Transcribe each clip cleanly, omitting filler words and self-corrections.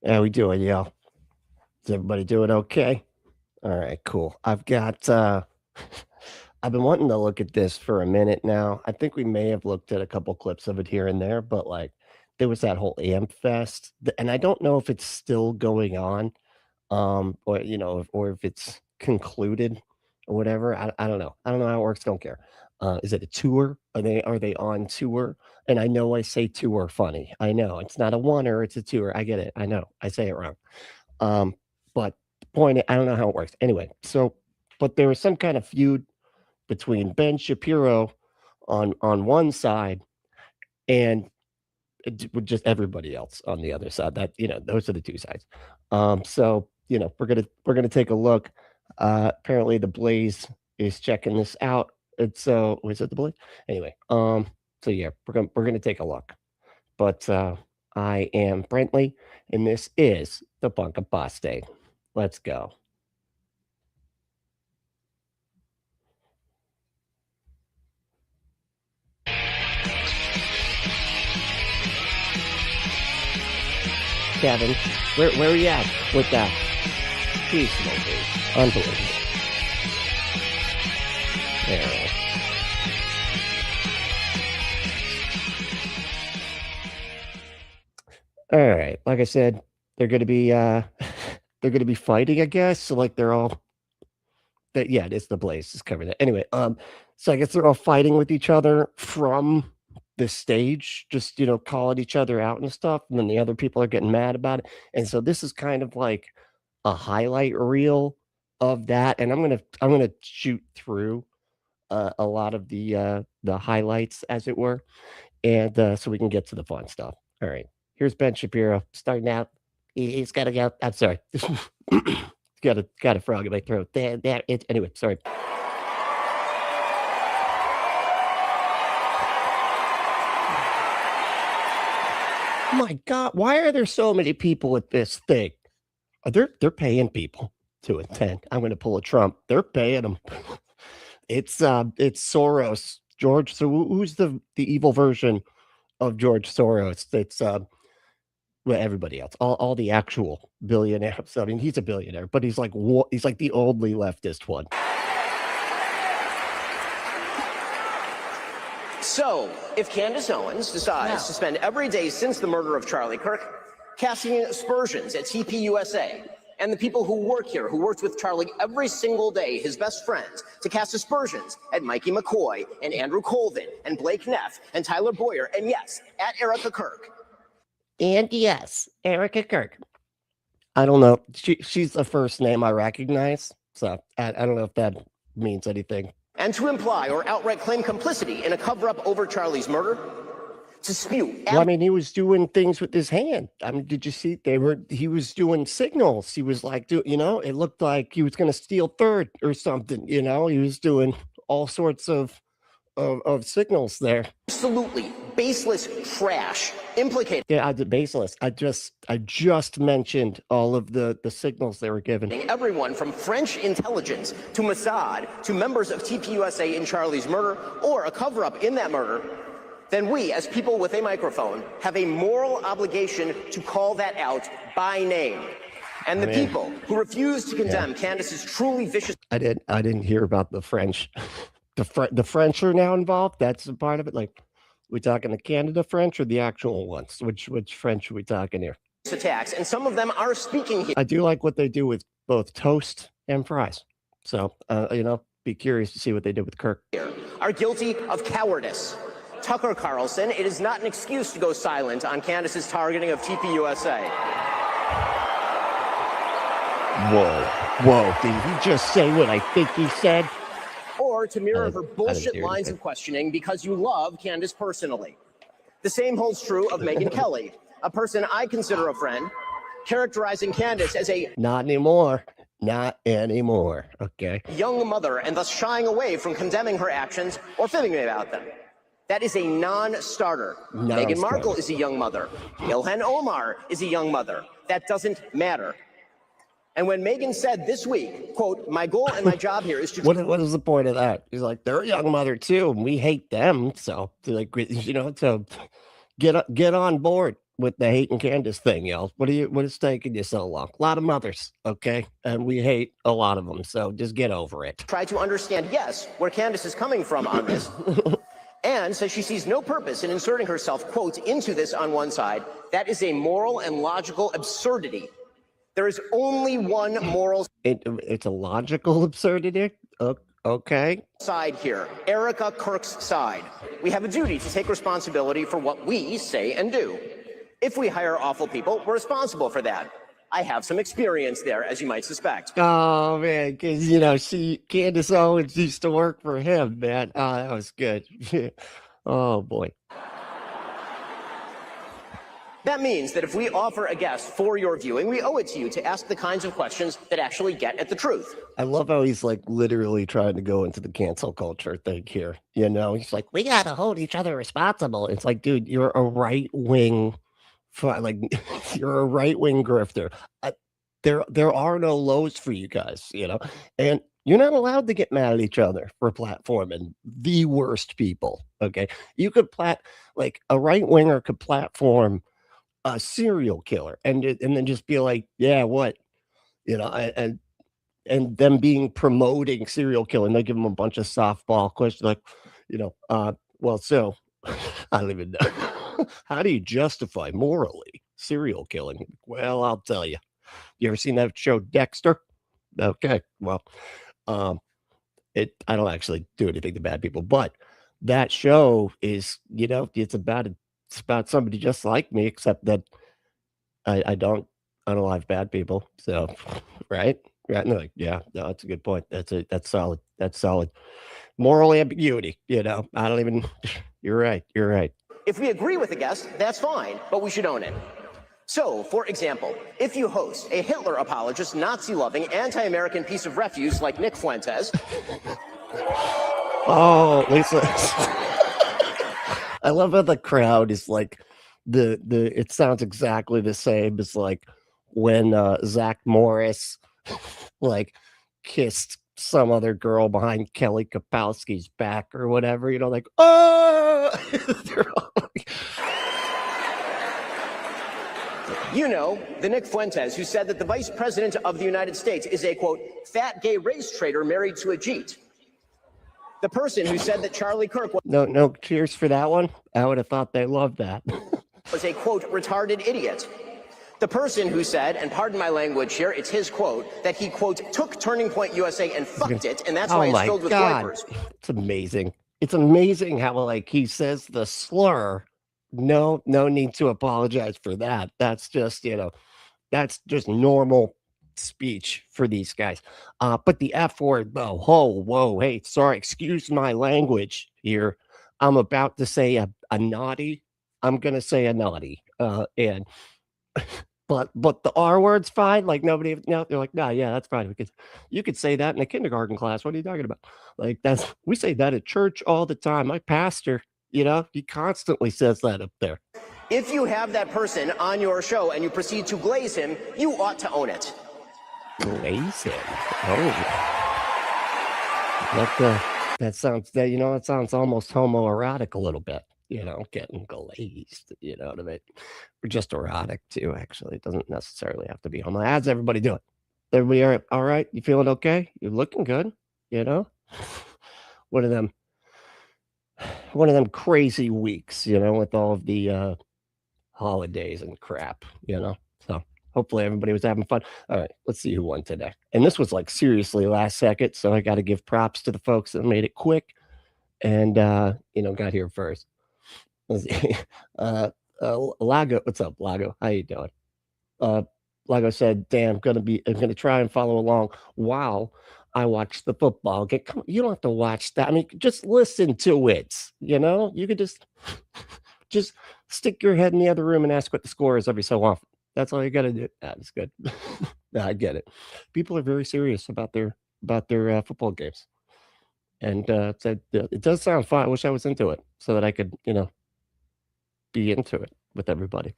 How we doing, y'all? Is everybody doing okay? All right, cool. I've got I've been wanting to look at this for a minute now. I think we may have looked at a couple clips of it here and there, but like there was that whole AmFest, and I don't know if it's still going on, or or if it's concluded or whatever. I don't know. I don't know how it works. Don't care. Is it a tour? Are they on tour? And I know I say tour funny. I know it's not a oneer, it's a tour. I get it. I know I say it wrong. Um, but the point, I don't know how it works. Anyway, but there was some kind of feud between Ben Shapiro on one side and with just everybody else on the other side. That those are the two sides. So we're gonna take a look. Apparently, the Blaze is checking this out. It's was it the Blaze? Anyway, so yeah, we're gonna take a look. But I am Brentley, and this is the Bunk Apostate. Let's go. Kevin, where are you at with that? Peaceful, dude. Unbelievable. There. All right. Like I said, they're gonna be fighting, I guess. So like they're all yeah, it's the Blaze is covering it. Anyway, so I guess they're all fighting with each other from the stage, just calling each other out and stuff, and then the other people are getting mad about it. And so this is kind of like a highlight reel of that. And I'm gonna shoot through a lot of the highlights, as it were, and so we can get to the fun stuff. All right, here's Ben Shapiro starting out. He's got to go. I'm sorry. got a frog in my throat. Anyway, sorry. My God, why are there so many people at this thing? They're paying people to attend. I'm going to pull a Trump. They're paying them. It's Soros, George. So who's the evil version of George Soros? It's well, everybody else, all the actual billionaires. I mean, he's a billionaire, but he's like the only leftist one. So, if Candace Owens decides to spend every day since the murder of Charlie Kirk casting aspersions at TPUSA and the people who work here, who worked with Charlie every single day, his best friends, to cast aspersions at Mikey McCoy and Andrew Colvin and Blake Neff and Tyler Boyer, and yes, at Erica Kirk. And yes, Erica Kirk. I don't know. She's the first name I recognize, so I don't know if that means anything. And to imply or outright claim complicity in a cover-up over Charlie's murder, to spew. Well, I mean, he was doing things with his hand. I mean, did you see? He was doing signals. He was like, it looked like he was going to steal third or something. He was doing all sorts of signals there. Absolutely baseless trash. Implicated. Yeah, baseless. I just mentioned all of the signals they were given. Everyone from French intelligence to Mossad to members of TPUSA in Charlie's murder or a cover-up in that murder, then we, as people with a microphone, have a moral obligation to call that out by name. And the people who refuse to condemn Candace's truly vicious... I didn't hear about the French. The French are now involved. That's a part of it. Like, we talking the Canada French or the actual ones? Which French are we talking here? Attacks, and some of them are speaking here. I do like what they do with both toast and fries. So, be curious to see what they did with Kirk. Are guilty of cowardice. Tucker Carlson, it is not an excuse to go silent on Candace's targeting of TPUSA. Whoa, did he just say what I think he said? Or to mirror her bullshit lines of questioning because you love Candace personally. The same holds true of Megyn Kelly, a person I consider a friend, characterizing Candace as a... Not anymore. Okay. ...young mother and thus shying away from condemning her actions or fibbing about them. That is a non-starter. Meghan Markle is a young mother. Ilhan Omar is a young mother. That doesn't matter. And when Megyn said this week, quote, my goal and my job here is to... What is the point of that? He's like, they're a young mother too, and we hate them. So, like, to get on board. with the hate and Candace thing, y'all. What is taking you so long? A lot of mothers, okay? And we hate a lot of them, so just get over it. Try to understand, yes, where Candace is coming from on this. And says she sees no purpose in inserting herself, quote, into this on one side. That is a moral and logical absurdity. There is only one moral It's a logical absurdity. Okay. Side here, Erica Kirk's side. We have a duty to take responsibility for what we say and do. If we hire awful people, we're responsible for that. I have some experience there, as you might suspect. Oh man, because Candace Owens used to work for him, man. Oh, that was good. Oh boy. That means that if we offer a guest for your viewing, we owe it to you to ask the kinds of questions that actually get at the truth. I love how he's like literally trying to go into the cancel culture thing here. He's like, we gotta hold each other responsible. It's like, dude, you're a right wing, you're a right wing grifter. There are no lows for you guys, and you're not allowed to get mad at each other for platforming the worst people. Okay, you could a right winger could platform a serial killer and then just be like, yeah, what, and them being promoting serial killing. They give them a bunch of softball questions like, well, so I don't even know. How do you justify morally serial killing? Well, I'll tell you. You ever seen that show Dexter? Okay, well, I don't actually do anything to bad people, but that show is, it's about somebody just like me, except that I don't unalive bad people. So, right? Right? No, yeah, no, that's a good point. That's solid. That's solid. Moral ambiguity. I don't even. You're right. You're right. If we agree with a guest, that's fine, but we should own it. So, for example, if you host a Hitler apologist, Nazi-loving, anti-American piece of refuse like Nick Fuentes. Oh, Lisa. I love how the crowd is like it sounds exactly the same as like when Zach Morris kissed some other girl behind Kelly Kapowski's back or whatever, like, oh. They're all like, the Nick Fuentes who said that the vice president of the United States is a, quote, fat gay race traitor married to a Jeet. The person who said that Charlie Kirk no cheers for that one. I would have thought they loved that. Was a, quote, retarded idiot. The person who said, and pardon my language here, it's his quote, that he, quote, took Turning Point USA and fucked it, and that's why it's filled with diapers. It's amazing. It's amazing how, he says the slur. No need to apologize for that. That's just, that's just normal speech for these guys. But the F word, though, whoa, hey, sorry, excuse my language here. I'm about to say a naughty. I'm gonna say a naughty. And but the R word's fine. Like nobody, they're like, nah, yeah, that's fine. Because you could say that in a kindergarten class. What are you talking about? We say that at church all the time. My pastor, he constantly says that up there. If you have that person on your show and you proceed to glaze him, you ought to own it. Glaze him? Oh. That sounds almost homoerotic a little bit, getting glazed, you know what I mean? Or just erotic too, actually. It doesn't necessarily have to be homo. How's everybody doing? Everybody all right? You feeling okay? You're looking good, One of them crazy weeks, with all of the holidays and crap, So hopefully everybody was having fun. All right, let's see who won today. And this was seriously last second, so I got to give props to the folks that made it quick and got here first. Let's see. Lago, what's up, Lago? How you doing? Lago said, "Damn, I'm gonna try and follow along while I watch the football game." Come on, you don't have to watch that. I mean, just listen to it. You could just stick your head in the other room and ask what the score is every so often. That's all you got to do. That's good. I get it. People are very serious about their football games, and it does sound fun. I wish I was into it so that I could, be into it with everybody.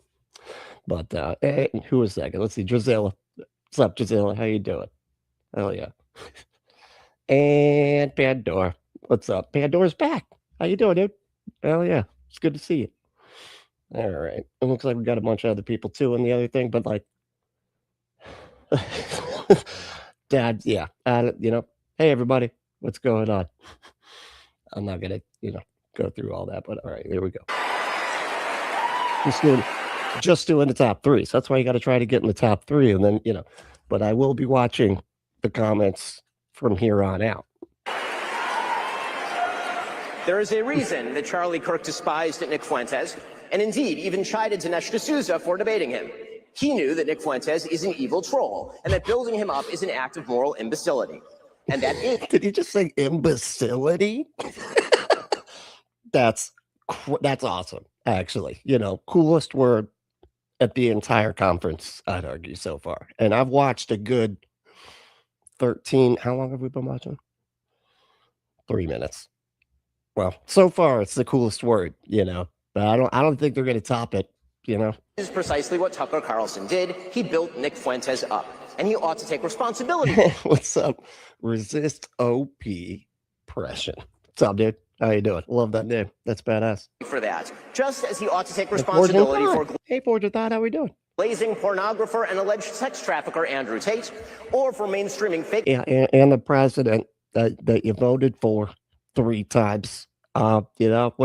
But hey, who is that? Let's see, Drizella. What's up, Drizella? How you doing? Hell yeah. And Pandora. What's up? Pandora's back. How you doing, dude? Hell yeah. It's good to see you. All right. It looks like we got a bunch of other people too in the other thing, but like, Dad, yeah. Hey, everybody, what's going on? I'm not going to, go through all that, but all right, here we go. Just doing the top three. So that's why you got to try to get in the top three. And then, but I will be watching the comments from here on out. There is a reason that Charlie Kirk despised Nick Fuentes, and indeed even chided Dinesh D'Souza for debating him. He knew that Nick Fuentes is an evil troll, and that building him up is an act of moral imbecility. And that is... Did he just say imbecility? That's awesome, actually. Coolest word at the entire conference, I'd argue, so far. And I've watched a good 13... How long have we been watching? 3 minutes. Well, so far it's the coolest word, but I don't think they're going to top it, This is precisely what Tucker Carlson did. He built Nick Fuentes up, and he ought to take responsibility. What's up? Resist OP Pression. What's up, dude? How you doing? Love that name. That's badass. For that, just as he ought to take responsibility for... Hey, Fortune Thought, how we doing? Blazing pornographer and alleged sex trafficker Andrew Tate, or for mainstreaming fake... Yeah, and the president that you voted for 3 times. What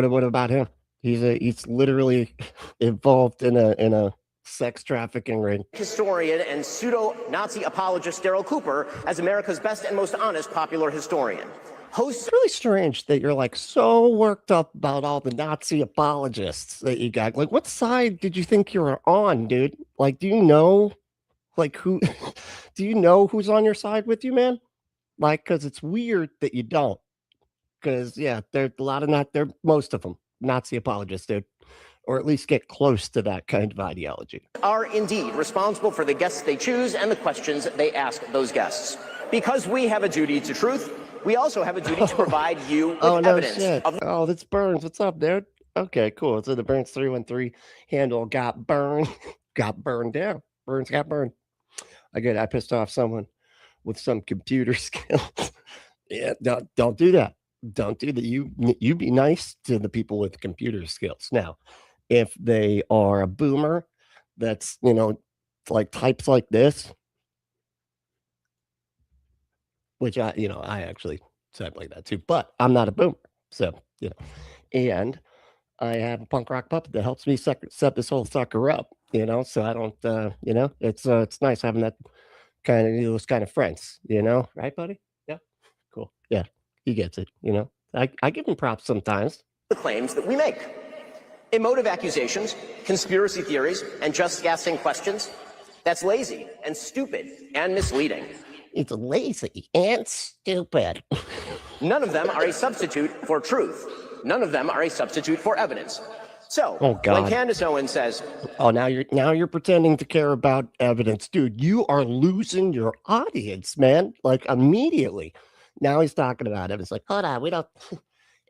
about him? He's literally involved in a sex trafficking ring. Historian and pseudo-Nazi apologist Daryl Cooper as America's best and most honest popular historian. It's really strange that you're like so worked up about all the Nazi apologists that you got. Like, what side did you think you were on, dude? Like, do you know, who? Do you know who's on your side with you, man? Like, because it's weird that you don't. Because there's a lot of most of them Nazi apologists, dude, or at least get close to that kind of ideology. Are indeed responsible for the guests they choose and the questions they ask those guests. Because we have a duty to truth, we also have a duty to provide you with evidence. Shit. That's Burns. What's up, dude? Okay, cool. So the Burns 313 handle got burned down. Burns got burned. I pissed off someone with some computer skills. Yeah, don't do that. Don't do that. You be nice to the people with computer skills. Now, if they are a boomer that's, like types like this, which I actually type like that too, but I'm not a boomer. So, and I have a punk rock puppet that helps me set this whole sucker up, so I don't, it's nice having that those kind of friends, right, buddy? Yeah. Cool. Yeah. He gets it, I give him props sometimes. The claims that we make. Emotive accusations, conspiracy theories, and just guessing questions. That's lazy and stupid and misleading. It's lazy and stupid. None of them are a substitute for truth. None of them are a substitute for evidence. So, when Candace Owens says... Oh, now you're pretending to care about evidence. Dude, you are losing your audience, man. Like, immediately. Now he's talking about it. It's like, hold on, we don't...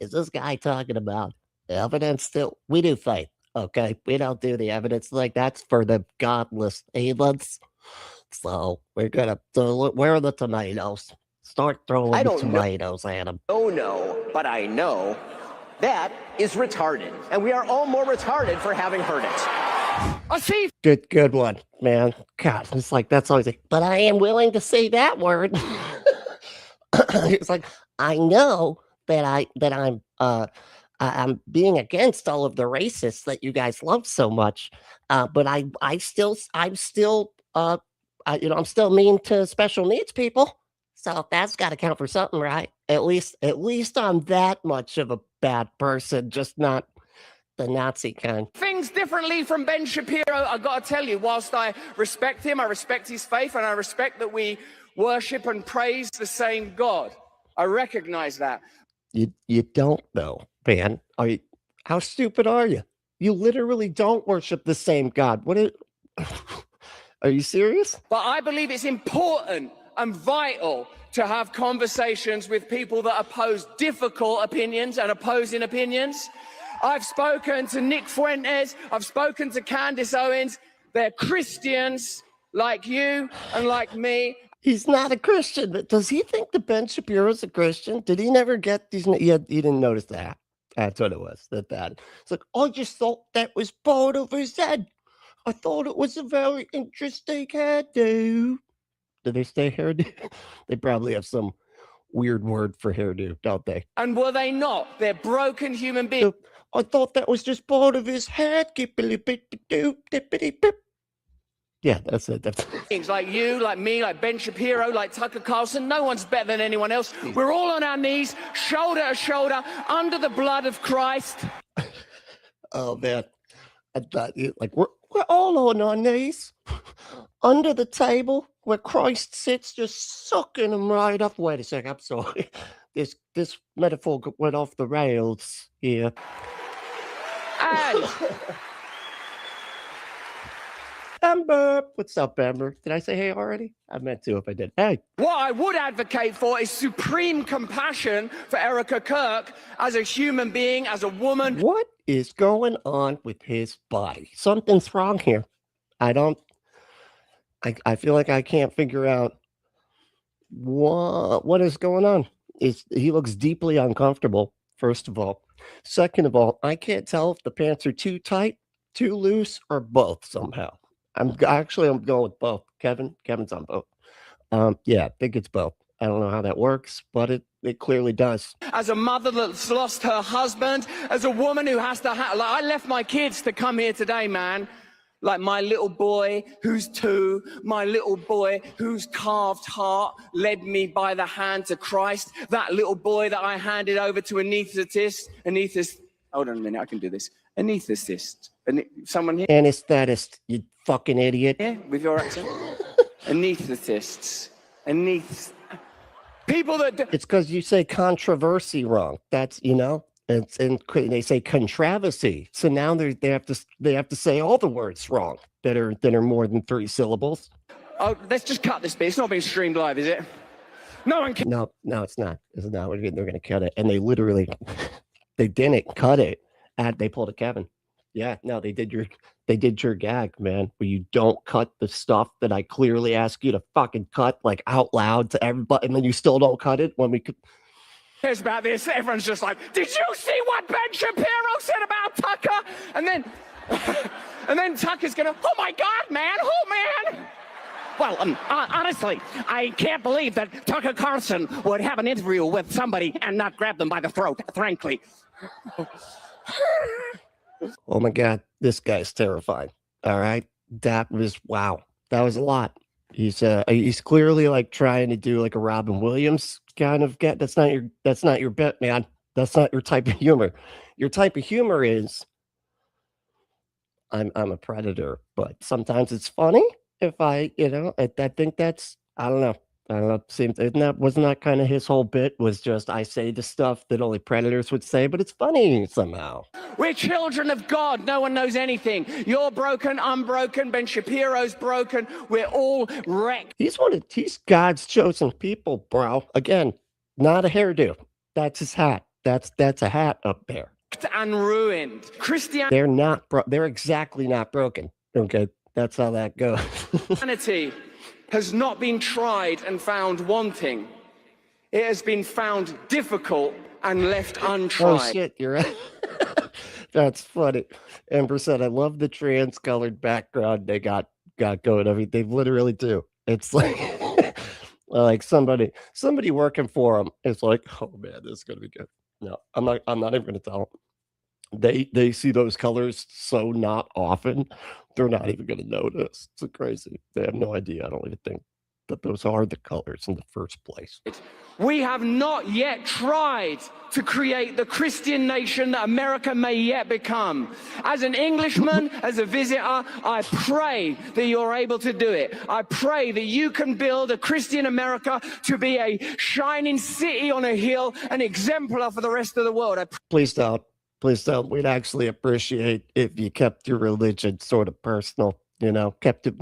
Is this guy talking about evidence still? We do faith, okay? We don't do the evidence. Like, that's for the godless heathens. So, we're gonna... So where are the tomatoes? Start throwing the tomatoes at them. Oh, no, but I know that is retarded. And we are all more retarded for having heard it. I see. Good one, man. God, it's like, that's always like, but I am willing to say that word. It's like, I know that I'm being against all of the racists that you guys love so much, but I'm still mean to special needs people. So that's got to count for something, right? At least I'm that much of a bad person, just not the Nazi kind. Things differently from Ben Shapiro. I got to tell you, whilst I respect him, I respect his faith, and I respect that we worship and praise the same God. I recognize that. You don't though, man. How stupid are you? You literally don't worship the same God. Are you serious? But I believe it's important and vital to have conversations with people that oppose difficult opinions and opposing opinions. I've spoken to Nick Fuentes. I've spoken to Candace Owens. They're Christians like you and like me. He's not a Christian. Does he think that Ben Shapiro's a Christian? Did he never get these? You didn't notice that. That's what it was. It's like, I just thought that was part of his head. I thought it was a very interesting hairdo. Do they say hairdo? They probably have some weird word for hairdo, don't they? And were they not? They're broken human beings. I thought that was just part of his head. Yeah, that's it. Like you, like me, like Ben Shapiro, like Tucker Carlson. No one's better than anyone else. We're all on our knees, shoulder to shoulder, under the blood of Christ. Oh, man. I thought, like, we're all on our knees, under the table where Christ sits, just sucking them right up. Wait a sec, I'm sorry. This metaphor went off the rails here. And Amber, what's up, Amber? Did I say hey already? I meant to if I did. Hey. what I would advocate for is supreme compassion for Erica Kirk as a human being, as a woman. What is going on with his body? Something's wrong here. I feel like I can't figure out what is going on. He looks deeply uncomfortable, first of all. Second of all, I can't tell if the pants are too tight, too loose, or both somehow. I'm going with both. Kevin's on both. Yeah, I think it's both. I don't know how that works, but it clearly does. As a mother that's lost her husband, as a woman who has to like, I left my kids to come here today, man. Like my little boy who's 2, my little boy whose carved heart led me by the hand to Christ. That little boy that I handed over to anesthetist. Hold on a minute, I can do this. Anesthetist. Someone here? Anesthetist, you fucking idiot. Yeah, with your accent. Anesthetists. People that... It's because you say controversy wrong. That's, they say controversy. So now they have to say all the words wrong that are more than 3 syllables. Oh, let's just cut this bit. It's not being streamed live, is it? No one can. No, it's not. It's not. They're going to cut it, and they literally, they didn't cut it. They pulled a Kevin. Yeah, no, they did your gag, man. Where you don't cut the stuff that I clearly ask you to fucking cut, like out loud to everybody, and then you still don't cut it when we could. Cares about this. Everyone's just like, did you see what Ben Shapiro said about Tucker? And then Tucker's gonna, oh my God, man, oh man. Well, honestly, I can't believe that Tucker Carlson would have an interview with somebody and not grab them by the throat, frankly. Oh my God, this guy's terrifying. All right, that was wow. That was a lot. He's clearly like trying to do like a Robin Williams kind of get. That's not your bit, man. That's not your type of humor. Your type of humor is I'm a predator, but sometimes it's funny if I think that's I don't know. Wasn't that kind of his whole bit was just I say the stuff that only predators would say, but it's funny somehow. We're children of God. No one knows anything. You're broken. I'm broken. Ben Shapiro's broken. We're all wrecked. He's God's chosen people, bro. Again, not a hairdo. That's his hat. That's a hat up there. And ruined. Christianity. They're exactly not broken. Okay, that's how that goes. Christianity has not been tried and found wanting. It has been found difficult and left untried. Oh shit, you're right. That's funny. Amber said, I love the trans-colored background they got going. They literally do. It's like like somebody working for them. It's like, oh man, this is gonna be good. No, I'm not even gonna tell them. They see those colors so not often, they're not even going to notice. It's crazy. They have no idea. I don't even think that those are the colors in the first place. We have not yet tried to create the Christian nation that America may yet become. As an Englishman, as a visitor, I pray that you're able to do it. I pray that you can build a Christian America to be a shining city on a hill, an exemplar for the rest of the world. Please don't. Please don't. We'd actually appreciate if you kept your religion sort of personal, kept it,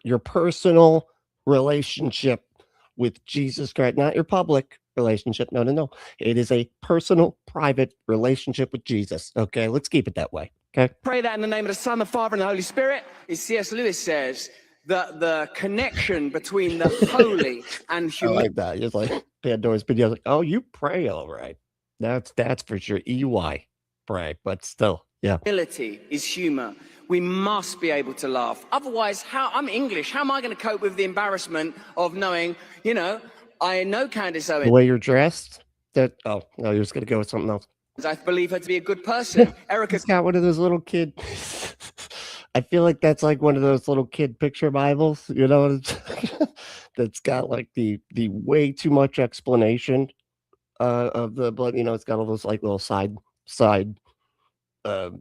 your personal relationship with Jesus Christ, not your public relationship. No. It is a personal, private relationship with Jesus. Okay, let's keep it that way. Okay. Pray that in the name of the Son, the Father, and the Holy Spirit. As C.S. Lewis says, that the connection between the holy and human. I like that. It's like Pandora's videos. Like, oh, you pray all right. That's for sure. EY, right? But still, yeah. Humility is humor. We must be able to laugh. Otherwise, I'm English. How am I going to cope with the embarrassment of knowing, I know Candace The Owens. way you're dressed. No, you're just gonna go with something else. I believe her to be a good person. Erica. He's got one of those little kid. I feel like that's like one of those little kid picture Bibles, that's got like the way too much explanation of the blood. It's got all those like little side uh,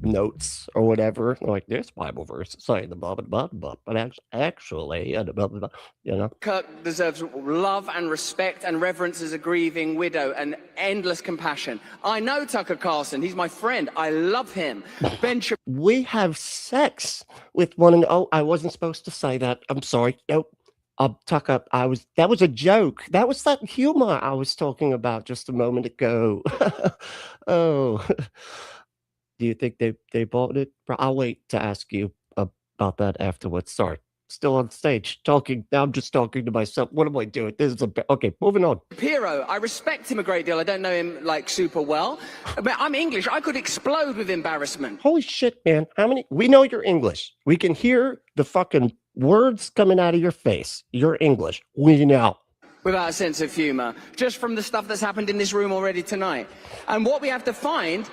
notes or whatever. Like this Bible verse saying the blah blah blah blah, but actually, blah blah blah. Kirk deserves love and respect and reverence as a grieving widow and endless compassion. I know Tucker Carlson. He's my friend. I love him. We have sex with one another. Oh, I wasn't supposed to say that. I'm sorry. Nope. Tucker, that was a joke. That was that humor I was talking about just a moment ago. Oh. Do you think they bought it? I'll wait to ask you about that afterwards. Sorry. Still on stage talking. Now I'm just talking to myself. What am I doing? This is okay. Moving on. Shapiro, I respect him a great deal. I don't know him like super well, but I'm English. I could explode with embarrassment. Holy shit, man. We know you're English. We can hear the fucking words coming out of your face. You're English. We know. Without a sense of humor, just from the stuff that's happened in this room already tonight. And what we have to find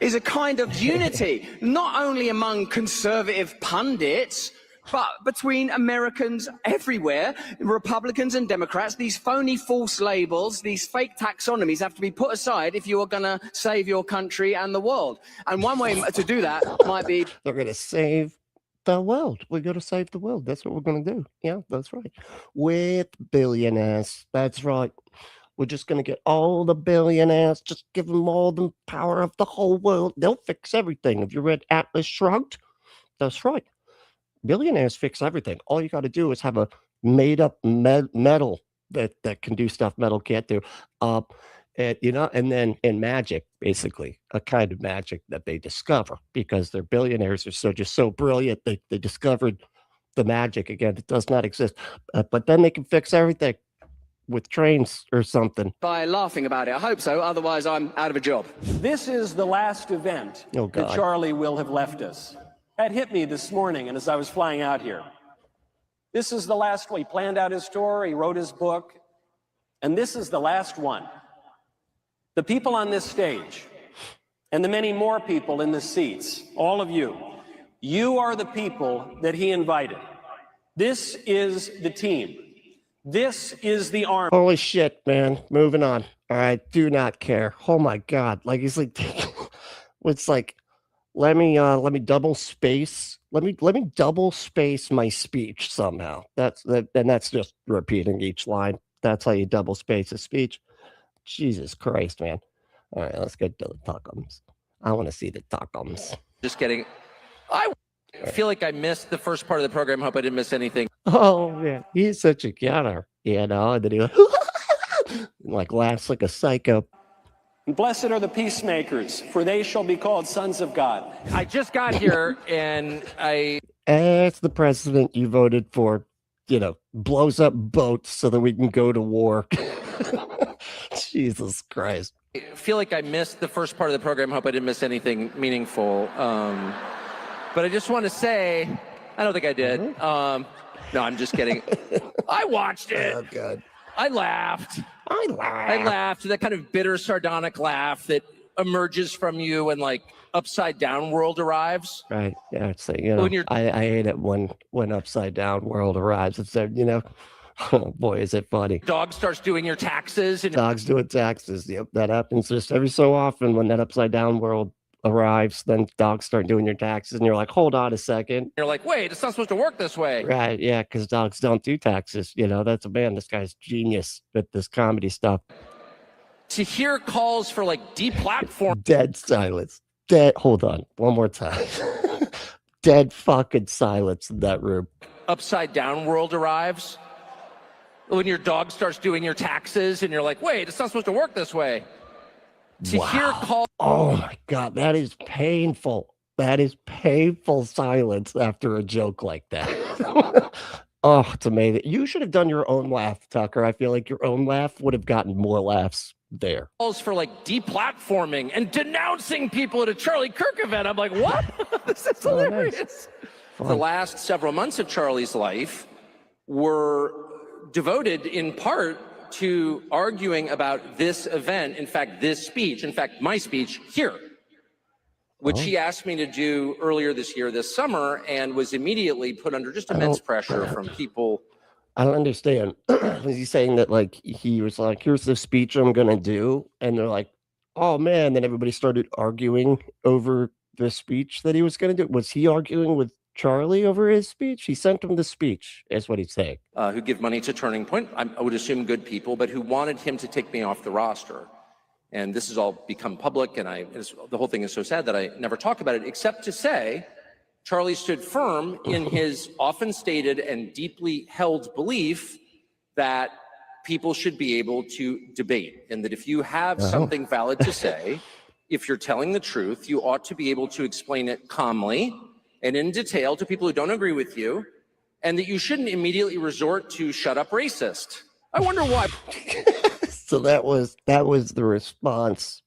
is a kind of unity, not only among conservative pundits, but between Americans everywhere, Republicans and Democrats. These phony false labels, these fake taxonomies have to be put aside if you are going to save your country and the world. And one way to do that might be... They're going to save the world. We're going to save the world. That's what we're going to do. Yeah, that's right. With billionaires. That's right. We're just going to get all the billionaires, just give them all the power of the whole world. They'll fix everything. Have you read Atlas Shrugged? That's right. Billionaires fix everything. All you got to do is have a made-up metal that can do stuff metal can't do. And then in magic, basically, a kind of magic that they discover because their billionaires are just so brilliant. They discovered the magic again. It does not exist. But then they can fix everything with trains or something. By laughing about it. I hope so. Otherwise, I'm out of a job. This is the last event that Charlie will have left us. That hit me this morning, and as I was flying out here. This is the last one. He planned out his tour, he wrote his book, and this is the last one. The people on this stage, and the many more people in the seats, all of you are the people that he invited. This is the team. This is the army. Holy shit, man. Moving on. All right. Do not care. Oh my God. Like he's like, it's like, let me double space. Let me double space my speech somehow. And that's just repeating each line. That's how you double space a speech. Jesus Christ, man. All right, let's get to the talkums. I want to see the talkums. Just kidding. I feel like I missed the first part of the program. Hope I didn't miss anything. Oh man, he's such a counter, and then he like laughs like a psycho. Blessed are the peacemakers, for they shall be called sons of God. I just got here and it's the president you voted for, blows up boats so that we can go to war. Jesus Christ. I feel like I missed the first part of the program. Hope I didn't miss anything meaningful. But I just want to say, I don't think I did. No, I'm just kidding. I watched it. Oh, God. I laughed. That kind of bitter, sardonic laugh that emerges from you when like upside down world arrives. Right. Yeah. It's like, I hate it when upside down world arrives. It's oh boy, is it funny. Dog starts doing your taxes. And dogs doing taxes. Yep. That happens just every so often when that upside down world arrives, then dogs start doing your taxes and you're like, hold on a second. You're like, wait, it's not supposed to work this way. Right. Yeah. Because dogs don't do taxes. That's this guy's genius with this comedy stuff. To hear calls for like deplatform. Dead silence. Hold on. One more time. Dead fucking silence in that room. Upside down world arrives. When your dog starts doing your taxes and you're like, wait, it's not supposed to work this way. To hear calls. Oh my God, that is painful. That is painful silence after a joke like that. Oh, it's amazing. You should have done your own laugh, Tucker. I feel like your own laugh would have gotten more laughs there. Calls for like deplatforming and denouncing people at a Charlie Kirk event. I'm like, what? This is hilarious. Nice. The last several months of Charlie's life were devoted in part to arguing about this event, in fact, this speech, in fact, my speech here, which he asked me to do earlier this year, this summer, and was immediately put under just immense pressure from people. I don't understand. Was he saying that, like, he was like, here's the speech I'm going to do? And they're like, oh, man. Then everybody started arguing over the speech that he was going to do. Was he arguing with Charlie over his speech? He sent him the speech, is what he's saying. Who give money to Turning Point, I would assume good people, but who wanted him to take me off the roster. And this has all become public, and the whole thing is so sad that I never talk about it, except to say Charlie stood firm in his often stated and deeply held belief that people should be able to debate, and that if you have something valid to say, if you're telling the truth, you ought to be able to explain it calmly and in detail to people who don't agree with you, and that you shouldn't immediately resort to shut up racist. I wonder why. So that was the response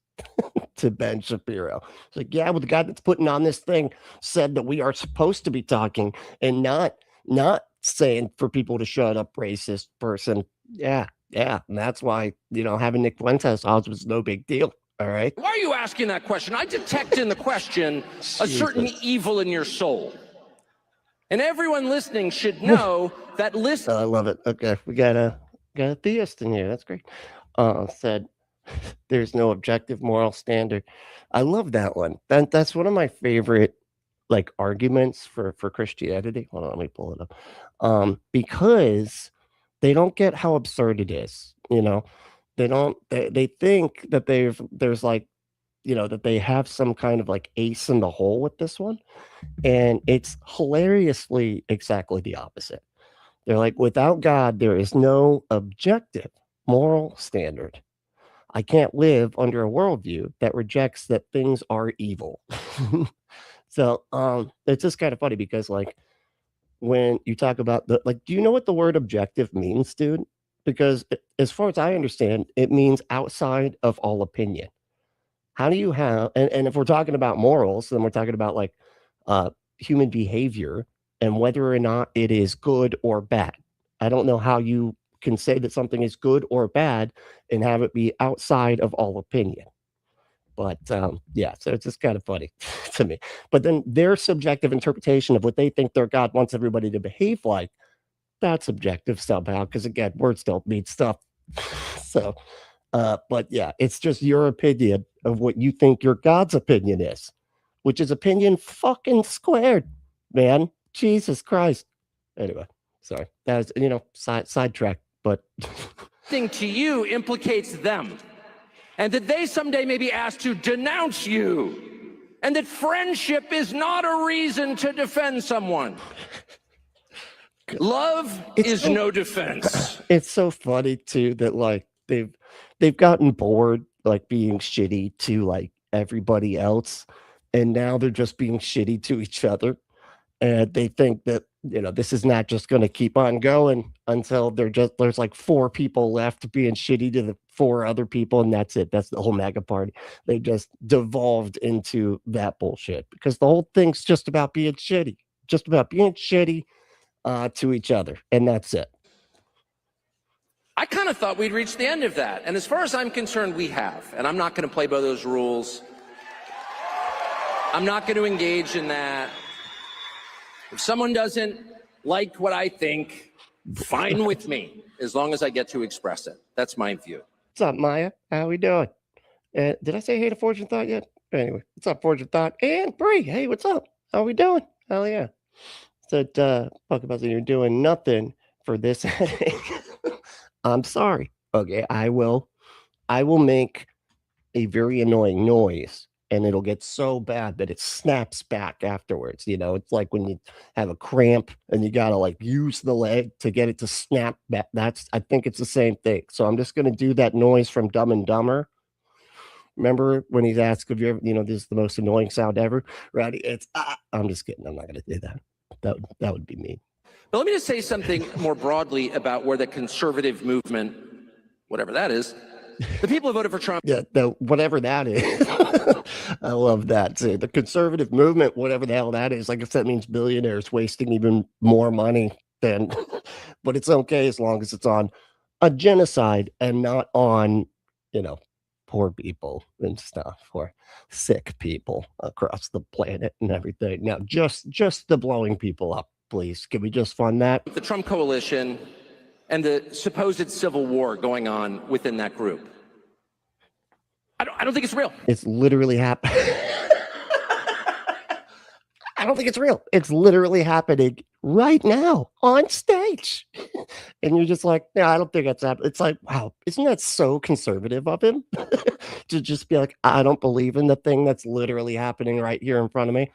to Ben Shapiro. It's like, yeah, well, the guy that's putting on this thing said that we are supposed to be talking and not saying for people to shut up, racist person. Yeah. And that's why, having Nick Fuentes odds was no big deal. All right. Why are you asking that question? I detect in the question a certain evil in your soul. And everyone listening should know that I love it. Okay. We got a theist in here. That's great. Said there's no objective moral standard. I love that one. That's one of my favorite arguments for Christianity. Hold on, let me pull it up. Because they don't get how absurd it is. They think that that they have some kind of ace in the hole with this one, and it's hilariously exactly the opposite. They're like, without God, there is no objective moral standard. I can't live under a worldview that rejects that things are evil. So it's just kind of funny because when you talk about do you know what the word objective means, dude? Because as far as I understand, it means outside of all opinion. How do you have, and if we're talking about morals, then we're talking about human behavior and whether or not it is good or bad. I don't know how you can say that something is good or bad and have it be outside of all opinion. But so it's just kind of funny to me. But then their subjective interpretation of what they think their God wants everybody to behave like, that's subjective somehow, because again, words don't mean stuff. So, but yeah, it's just your opinion of what you think your God's opinion is, which is opinion fucking squared, man. Jesus Christ. Anyway, sorry. That was, sidetrack, but. Thing to you implicates them, and that they someday may be asked to denounce you, and that friendship is not a reason to defend someone. Love is no defense. It's so funny too that they've gotten bored being shitty to everybody else, and now they're just being shitty to each other, and they think that this is not just going to keep on going until there's 4 people left being shitty to the 4 other people, and that's it. That's the whole MAGA party. They just devolved into that bullshit because the whole thing's just about being shitty, to each other, and that's it. I kind of thought we'd reach the end of that, and as far as I'm concerned, we have, and I'm not going to play by those rules. I'm not going to engage in that. If someone doesn't like what I think, fine with me, as long as I get to express it. That's my view. What's up, Maya? How we doing? Did I say hey to Fortune Thought yet? Anyway, what's up, Fortune Thought? And Bree, hey, what's up? How we doing? Hell yeah. Said, talk about that you're doing nothing for this headache. I'm sorry. Okay, I will make a very annoying noise, and it'll get so bad that it snaps back afterwards. It's like when you have a cramp and you gotta use the leg to get it to snap back. I think it's the same thing. So I'm just gonna do that noise from Dumb and Dumber. Remember when he's asked if you ever, this is the most annoying sound ever, right? It's I'm just kidding. I'm not gonna do that. That would be mean. But let me just say something more broadly about where the conservative movement, whatever that is, the people who voted for Trump. Yeah, whatever that is. I love that too. The conservative movement, whatever the hell that is. I guess that means billionaires wasting even more money than, but it's okay as long as it's on a genocide and not on, poor people and stuff, or sick people across the planet and everything. Now, just the blowing people up, please. Can we just fund that? The Trump coalition and the supposed civil war going on within that group. I don't think it's real. It's literally happening. I don't think it's real. It's literally happening right now on stage. And you're just like, no, I don't think that's happening. It's like, wow, isn't that so conservative of him to just be like, I don't believe in the thing that's literally happening right here in front of me.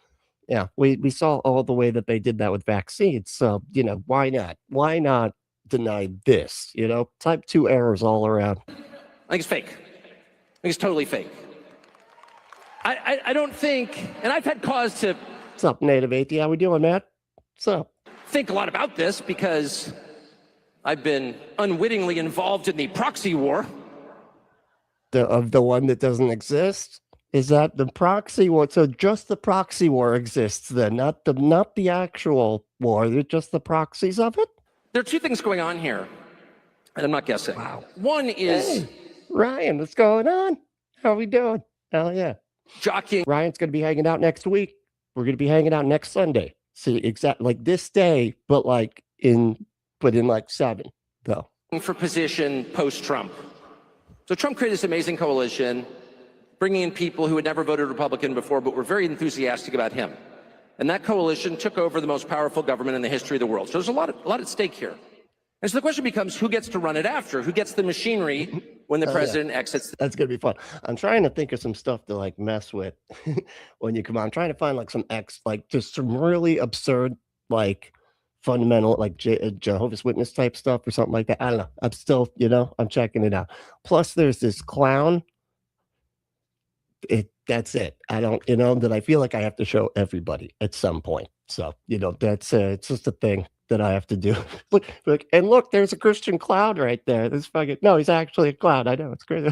Yeah, we saw all the way that they did that with vaccines. So, why not? Why not deny this? Type 2 errors all around. I think it's fake. I think it's totally fake. I don't think, and I've had cause to. What's up, Native Atheist? How we doing, Matt? What's up? Think a lot about this because I've been unwittingly involved in the proxy war. Of the one that doesn't exist? Is that the proxy war? So just the proxy war exists then, not the actual war. They're just the proxies of it? There are two things going on here, and I'm not guessing. Wow. One is... Hey, Ryan, what's going on? How are we doing? Hell yeah. Jockeying. Ryan's going to be hanging out next week. We're going to be hanging out next Sunday. See, exactly like this day, but in 7, though. For position post-Trump. So Trump created this amazing coalition, bringing in people who had never voted Republican before, but were very enthusiastic about him. And that coalition took over the most powerful government in the history of the world. So there's a lot at stake here. And so the question becomes, who gets to run it after? Who gets the machinery when the president exits? That's going to be fun. I'm trying to think of some stuff to mess with when you come on. I'm trying to find some just some really absurd, fundamental, Jehovah's Witness type stuff or something like that. I don't know. I'm still, I'm checking it out. Plus there's this clown. That's it. I don't, that I feel like I have to show everybody at some point. So, that's it's just a thing that I have to do. Look, there's a Christian clown right there. No, he's actually a clown. I know, it's crazy.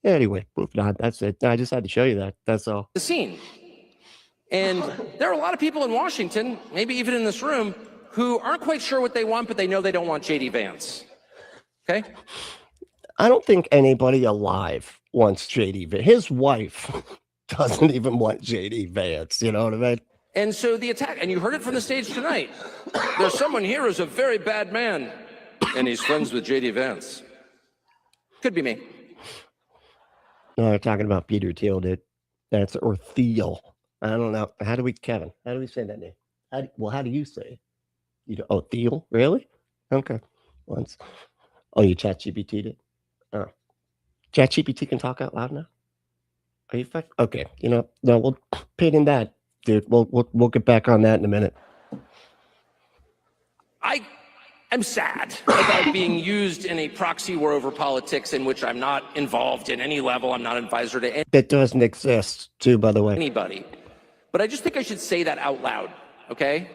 Anyway, moving on. That's it. I just had to show you that. That's all. The scene. And there are a lot of people in Washington, maybe even in this room, who aren't quite sure what they want, but they know they don't want J.D. Vance. Okay? I don't think anybody alive wants J.D. Vance. His wife doesn't even want J.D. Vance. You know what I mean? And so the attack, and you heard it from the stage tonight. There's someone here who's a very bad man, and he's friends with J.D. Vance. Could be me. No, they're talking about Peter Thiel, dude. Or Thiel. I don't know. Kevin, how do we say that name? How do you say it? Thiel? Really? Okay. Once. Oh, you ChatGPT'd it? Oh. ChatGPT can talk out loud now? Are you okay. No, we'll pin in that. Dude, we'll get back on that in a minute. I am sad about being used in a proxy war over politics in which I'm not involved in any level. I'm not an advisor to anybody. That doesn't exist, too, by the way. Anybody. But I just think I should say that out loud, okay?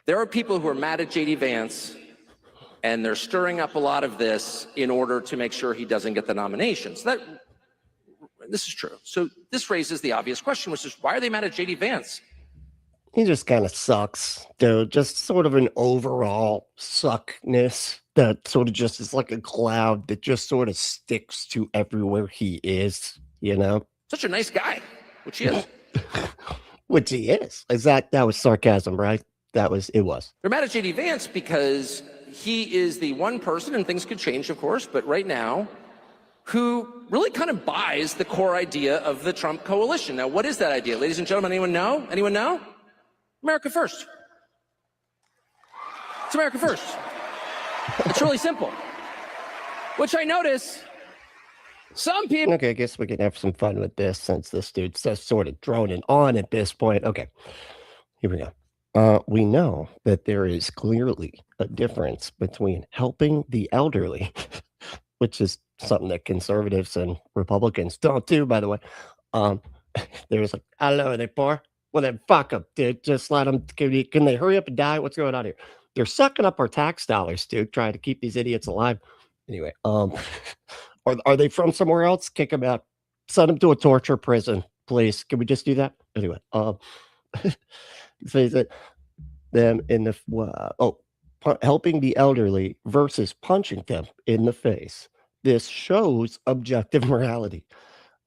There are people who are mad at J.D. Vance, and they're stirring up a lot of this in order to make sure he doesn't get the nomination. So this is true. So this raises the obvious question, which is, why are they mad at J.D. Vance? He just kind of sucks, dude. Just sort of an overall suckness that sort of just is like a cloud that just sort of sticks to everywhere he is, Such a nice guy, which he is. Which he is. That was sarcasm, right? It was. They're mad at J.D. Vance because he is the one person, and things could change, of course, but right now, who really kind of buys the core idea of the Trump coalition. Now, what is that idea? Ladies and gentlemen, anyone know? Anyone know? America first. It's America first. It's really simple. Which I notice some people... Okay, I guess we can have some fun with this since this dude's just sort of droning on at this point. Okay, here we go. We know that there is clearly a difference between helping the elderly, which is something that conservatives and Republicans don't do, by the way. There's hello, are they poor? Well, then fuck them, dude. Just let them. Can they hurry up and die? What's going on here? They're sucking up our tax dollars, dude, trying to keep these idiots alive. Anyway, are they from somewhere else? Kick them out. Send them to a torture prison, please. Can we just do that? Anyway, says that them in the helping the elderly versus punching them in the face. This shows objective morality.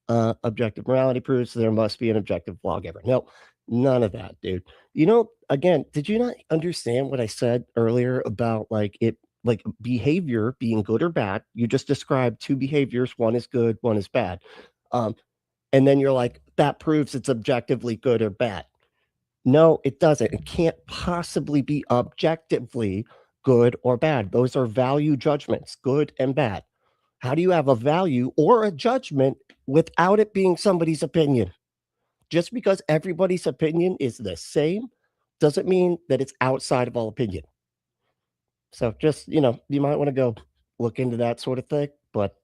Objective morality proves there must be an objective lawgiver. No, none of that, dude. You know, again, did you not understand what I said earlier about like behavior being good or bad? You just described two behaviors. One is good, one is bad. And then you're like, that proves it's objectively good or bad. No, it doesn't. It can't possibly be objectively good or bad. Those are value judgments, good and bad. How do you have a value or a judgment without it being somebody's opinion? Just because everybody's opinion is the same doesn't mean that it's outside of all opinion. So just, you know, you might want to go look into that sort of thing. But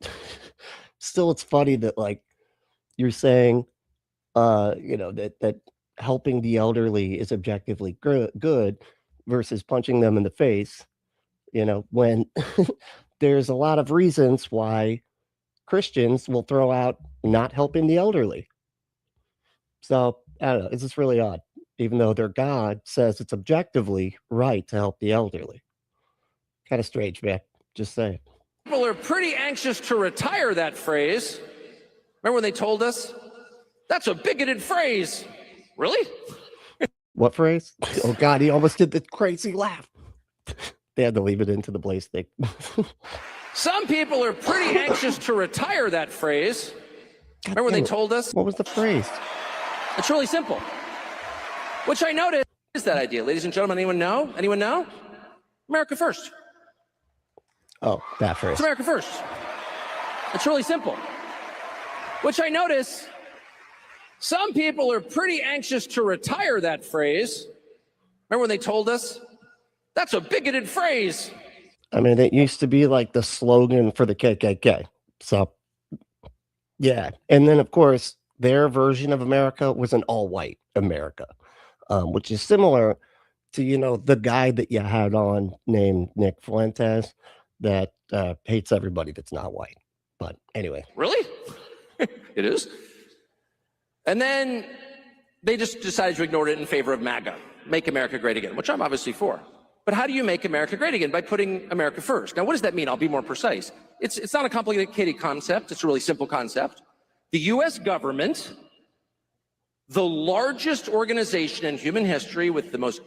still, it's funny that like you're saying, you know, that helping the elderly is objectively good versus punching them in the face, you know, when there's a lot of reasons why Christians will throw out not helping the elderly. So I don't know, it's just really odd, even though their God says it's objectively right to help the elderly. Kind of strange, man. Just saying. People are pretty anxious to retire that phrase. Remember when they told us? That's a bigoted phrase. Really? What phrase? Oh, God, he almost did the crazy laugh. They had to leave it into the blaze thing. Some people are pretty anxious to retire that phrase. Remember when they told us? What was the phrase? It's really simple. Which I noticed is that idea. Ladies and gentlemen, anyone know? Anyone know? America first. Oh, that phrase. It's America first. It's really simple. Which I notice some people are pretty anxious to retire that phrase. Remember when they told us? That's a bigoted phrase. I mean, it used to be like the slogan for the KKK. So, yeah. And then, of course, their version of America was an all-white America, which is similar to, you know, the guy that you had on named Nick Fuentes that hates everybody that's not white. But anyway. Really? It is? And then they just decided to ignore it in favor of MAGA, Make America Great Again, which I'm obviously for. But how do you make America great again? By putting America first. Now, what does that mean? I'll be more precise. It's not a complicated concept. It's a really simple concept. The U.S. government, the largest organization in human history with the most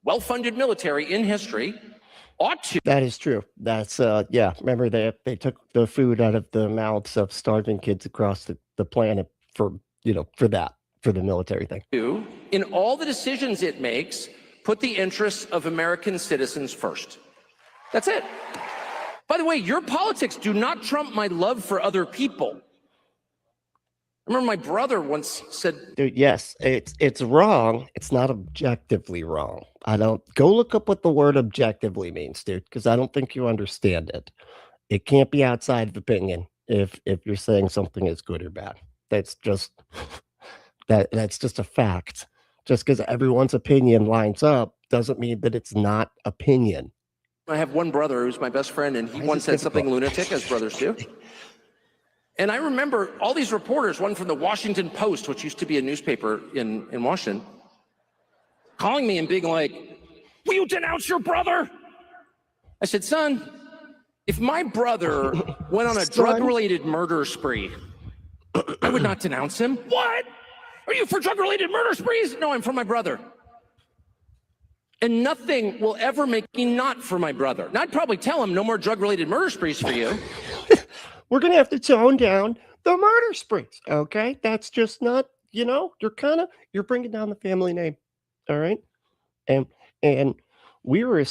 well-funded military in history, ought to. That is true. That's, yeah, remember they took the food out of the mouths of starving kids across the planet for, you know, for the military thing. In all the decisions it makes, put the interests of American citizens first. That's it. By the way, your politics do not trump my love for other people. I remember my brother once said, dude, yes, it's wrong. It's not objectively wrong. Go look up what the word objectively means, dude, because I don't think you understand it. It can't be outside of opinion if you're saying something is good or bad. That's just that's just a fact. Just because everyone's opinion lines up doesn't mean that it's not opinion. I have one brother who's my best friend, and he once said something lunatic, as brothers do. And I remember all these reporters, one from the Washington Post, which used to be a newspaper in Washington, calling me and being like, will you denounce your brother? I said, son, if my brother went on a drug-related murder spree, I would not denounce him. What? Are you for drug-related murder sprees? No, I'm for my brother. And nothing will ever make me not for my brother. And I'd probably tell him no more drug-related murder sprees for you. We're going to have to tone down the murder sprees, okay? That's just not, you know, you're bringing down the family name, all right? And we were,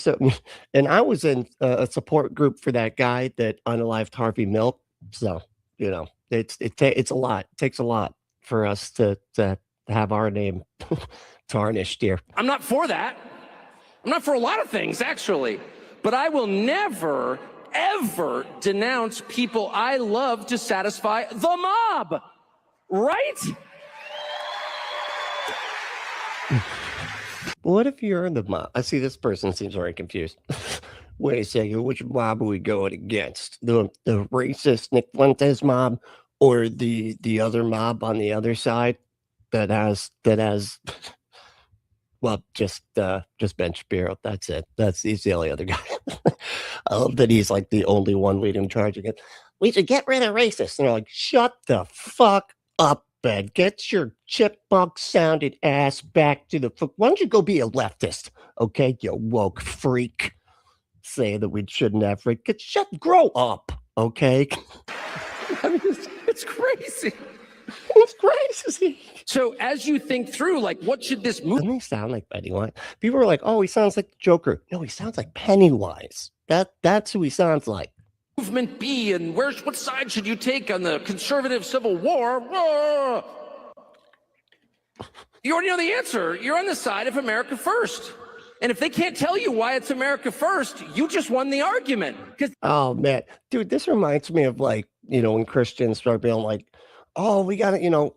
and I was in a support group for that guy that unalived Harvey Milk. So, you know, it's a lot. It takes a lot for us to have our name tarnished here. I'm not for that. I'm not for a lot of things, actually. But I will never, ever denounce people I love to satisfy the mob. Right? What if you're the mob? I see this person seems very confused. Wait a second, which mob are we going against? The racist Nick Fuentes mob, or the other mob on the other side that has well, just Ben Shapiro. That's it. He's the only other guy. I love that he's like the only one leading charge again. We should get rid of racists. And they're like, shut the fuck up, Ben. Get your chipmunk sounded ass back to the why don't you go be a leftist? Okay, you woke freak. Say that we shouldn't have grow up, okay? I mean, it's crazy. It's crazy. So as you think through, like, what should this movie? Doesn't he sound like Pennywise? People are like, oh, he sounds like the Joker. No, he sounds like Pennywise. That's who he sounds like. Movement be, and what side should you take on the conservative civil war? Whoa. You already know the answer. You're on the side of America first. And if they can't tell you why it's America first, you just won the argument. Oh man, dude, this reminds me of like, when Christians start being like, oh, we got to,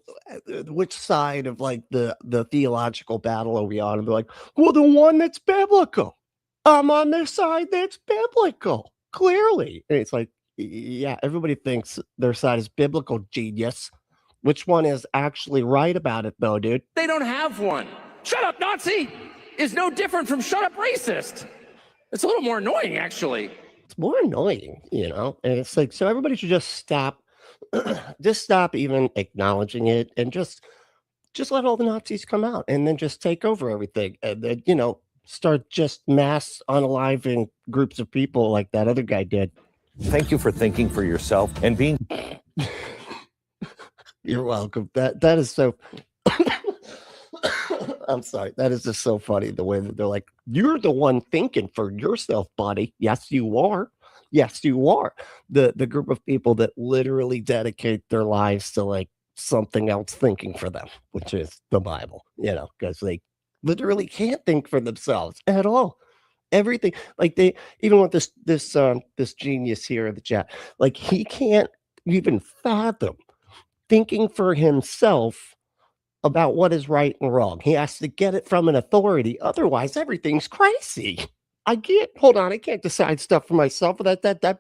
which side of like the theological battle are we on? And be like, well, the one that's biblical. I'm on the side that's biblical, clearly. And it's like, yeah, everybody thinks their side is biblical, genius. Which one is actually right about it, though, dude? They don't have one. Shut up, Nazi is no different from shut up, racist. It's a little more annoying, actually. It's more annoying, and it's like, so everybody should just stop. Just stop even acknowledging it and just let all the Nazis come out and then just take over everything and then, start just mass unaliving groups of people like that other guy did. Thank you for thinking for yourself and being. You're welcome. That is so. I'm sorry. That is just so funny. The way that they're like, you're the one thinking for yourself, buddy. Yes, you are. Yes, you are. The group of people that literally dedicate their lives to like something else thinking for them, which is the Bible, because they literally can't think for themselves at all. Everything, like they, even with this genius here in the chat, like he can't even fathom thinking for himself about what is right and wrong. He has to get it from an authority. Otherwise, everything's crazy. I can't decide stuff for myself. That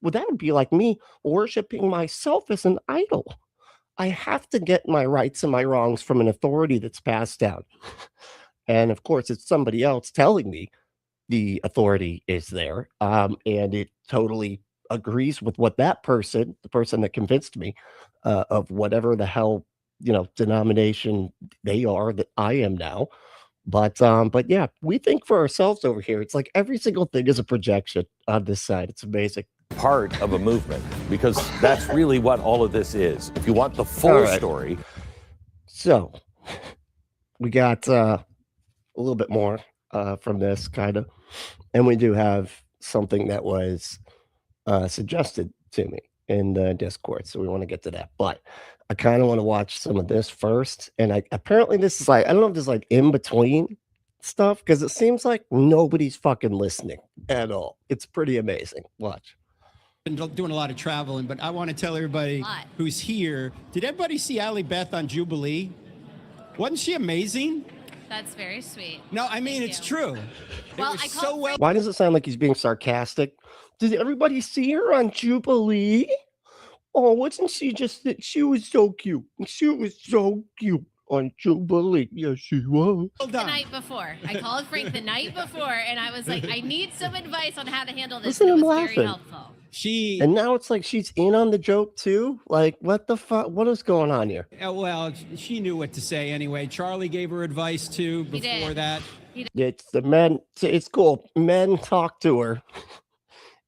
would be like me worshiping myself as an idol. I have to get my rights and my wrongs from an authority that's passed down. And of course, it's somebody else telling me the authority is there. And it totally agrees with what the person that convinced me of whatever the hell, denomination they are that I am now. But yeah, we think for ourselves over here. It's like every single thing is a projection on this side. It's amazing. Part of a movement, because that's really what all of this is. If you want the full story. So we got a little bit more from this kind of, and we do have something that was suggested to me in the Discord. So we want to get to that, but I kind of want to watch some of this first. And apparently this is like, I don't know if this is like in between stuff, because it seems like nobody's fucking listening at all. It's pretty amazing. Watch. Been doing a lot of traveling, but I want to tell everybody who's here, did everybody see Allie Beth on Jubilee? Wasn't she amazing? That's very sweet. No, I mean, it's true. Well, Why does it sound like he's being sarcastic? Did everybody see her on Jubilee? Oh, wasn't she she was so cute. She was so cute on Jubilee. Yes, she was. The night before. I called Frank the night before, and I was like, I need some advice on how to handle this. Listen, and it I'm was laughing. very helpful. And now it's like she's in on the joke too. Like, what the fuck? What is going on here? Well, she knew what to say anyway. Charlie gave her advice too before that. It's the men. It's cool. Men talk to her.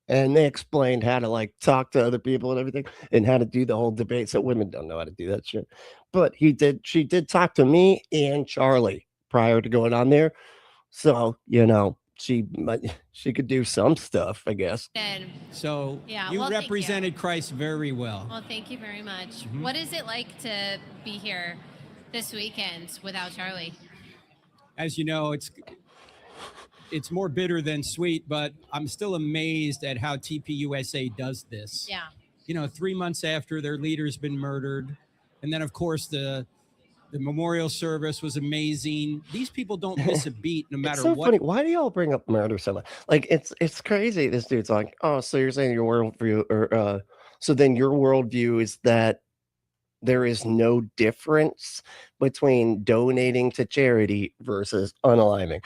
And they explained how to like talk to other people and everything and how to do the whole debate. So women don't know how to do that shit. But she did talk to me and Charlie prior to going on there. So, she could do some stuff, I guess. So yeah, you represented Christ very well. Well, thank you very much. Mm-hmm. What is it like to be here this weekend without Charlie? As you know, it's more bitter than sweet, but I'm still amazed at how TPUSA does this. Yeah. 3 months after their leader's been murdered. And then, of course, the The memorial service was amazing. These people don't miss a beat no matter It's so what. funny. Why do y'all bring up murder so much? Like it's crazy. This dude's like, oh, so you're saying your worldview, or so then your worldview is that there is no difference between donating to charity versus unaliving.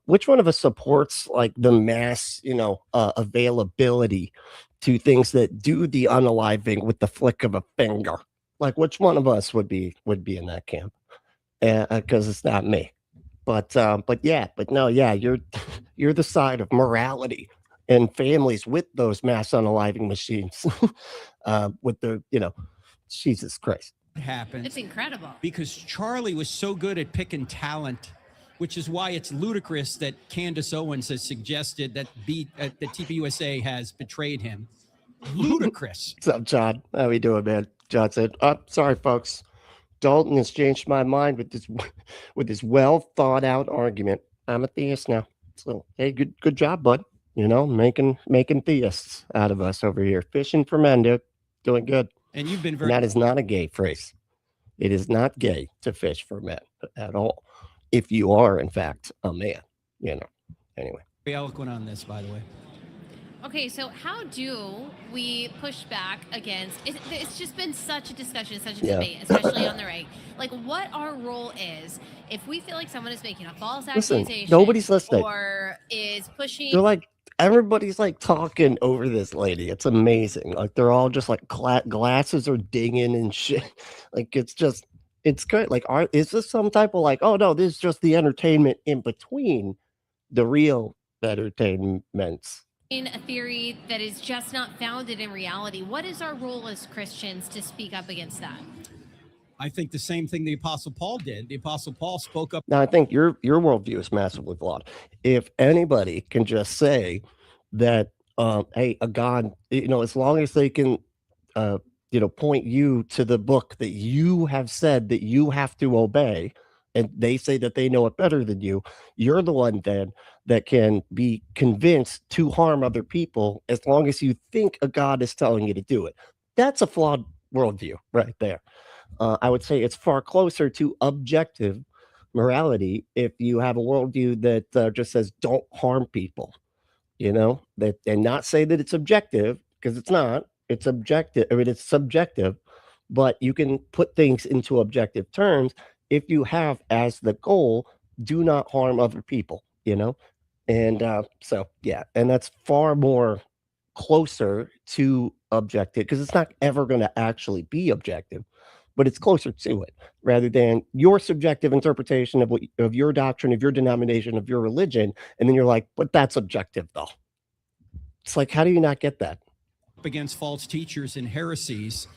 Which one of us supports like the mass, availability to things that do the unaliving with the flick of a finger? Like, which one of us would be in that camp? Because it's not me. But no, yeah, you're the side of morality and families with those mass unaliving machines. With the, Jesus Christ. Happened. It's incredible. Because Charlie was so good at picking talent, which is why it's ludicrous that Candace Owens has suggested that that TPUSA has betrayed him. Ludicrous. What's up, John? How we doing, man? John said, "Oh, sorry, folks. Dalton has changed my mind with this well thought out argument. I'm a theist now. So, hey, good job, bud. Making theists out of us over here. Fishing for men, dude. Doing good." And you've been And that is not a gay phrase. It is not gay to fish for men at all. If you are, in fact, a man, Anyway. very eloquent on this, by the way. Okay, so how do we push back against? It's just been such a discussion, such a debate, especially on the right. Like, what our role is if we feel like someone is making a false accusation, nobody's listening, or is pushing. They're like, everybody's like talking over this lady. It's amazing. Like they're all just like glasses are dinging and shit. Like it's great. Like, is this some type of like, oh no, this is just the entertainment in between the real entertainments? In a theory that is just not founded in reality. What is our role as Christians to speak up against that? I think the same thing the Apostle Paul did. The Apostle Paul spoke up. Now, I think your worldview is massively flawed. If anybody can just say that, hey, a God, as long as they can, point you to the book that you have said that you have to obey, and they say that they know it better than you, you're the one then that can be convinced to harm other people as long as you think a God is telling you to do it. That's a flawed worldview right there. I would say it's far closer to objective morality if you have a worldview that just says don't harm people, that, and not say that it's objective, because it's not. It's objective. I mean, it's subjective, but you can put things into objective terms if you have as the goal, do not harm other people, and so yeah, and that's far more closer to objective, because it's not ever going to actually be objective, but it's closer to it rather than your subjective interpretation of your doctrine, of your denomination, of your religion. And then you're like, but that's objective though. It's like, how do you not get that? Against false teachers and heresies.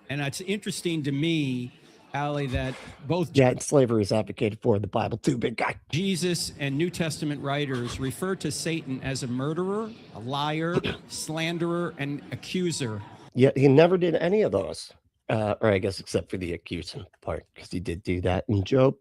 And it's interesting to me, Ali, that both slavery is advocated for in the Bible too, big guy. Jesus and New Testament writers refer to Satan as a murderer, a liar, slanderer, and accuser. Yet he never did any of those. Or I guess except for the accusing part, because he did do that in Job.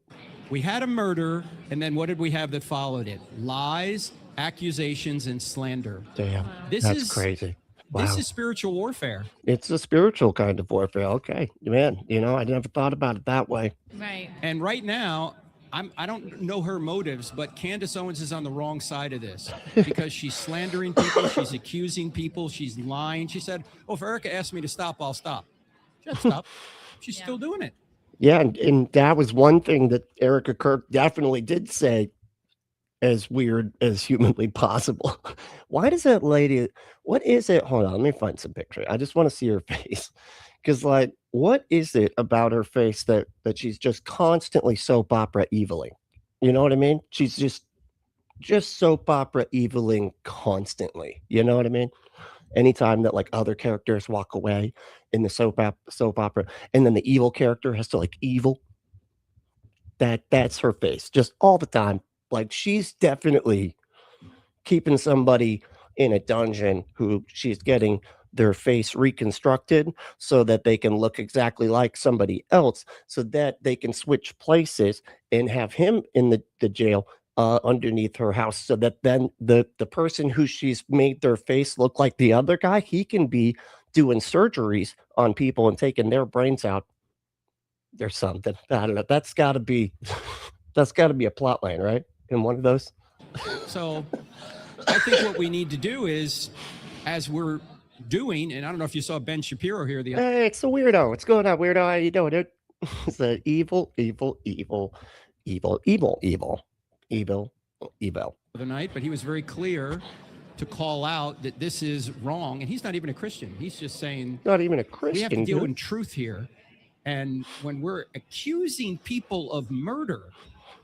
We had a murder, and then what did we have that followed it? Lies, accusations, and slander. Damn, that's crazy. Wow. This is spiritual warfare. It's a spiritual kind of warfare. Okay, man, I never thought about it that way. Right. And right now, I don't know her motives, but Candace Owens is on the wrong side of this because she's slandering people, she's accusing people, she's lying. She said, oh, if Erica asked me to stop, I'll stop. Stop. She's still doing it. Yeah, and that was one thing that Erica Kirk definitely did say, as weird as humanly possible. Why does that lady, what is it? Hold on, let me find some picture. I just want to see her face. Because like, what is it about her face that she's just constantly soap opera eviling? You know what I mean? She's just soap opera eviling constantly. You know what I mean? Anytime that like other characters walk away in the soap opera, and then the evil character has to like evil, that's her face just all the time. Like she's definitely keeping somebody in a dungeon who she's getting their face reconstructed so that they can look exactly like somebody else, so that they can switch places and have him in the jail underneath her house, so that then the person who she's made their face look like the other guy, he can be doing surgeries on people and taking their brains out. There's something. I don't know. That's got to be a plot line, right? In one of those. So I think what we need to do is, as we're doing, and I don't know if you saw Ben Shapiro here the other. Hey, it's a weirdo. What's going on, weirdo? How you doing, dude? It's the evil the night, but he was very clear to call out that this is wrong, and he's not even a Christian. He's just saying, not even a Christian. We have to deal dude. in truth here, and when we're accusing people of murder,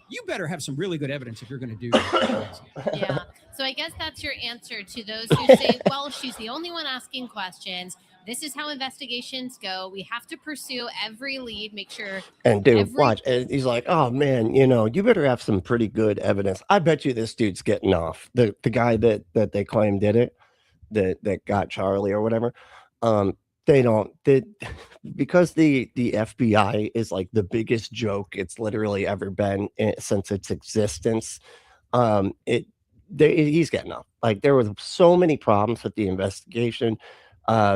you better have some really good evidence if you're going to do that. Yeah. So I guess that's your answer to those who say, well, she's the only one asking questions. This is how investigations go. We have to pursue every lead, make sure. And dude, watch. And he's like, oh man, you better have some pretty good evidence. I bet you this dude's getting off. The guy that they claim did it, that got Charlie or whatever. Because the FBI is like the biggest joke it's literally ever been since its existence. He's getting off. Like, there were so many problems with the investigation.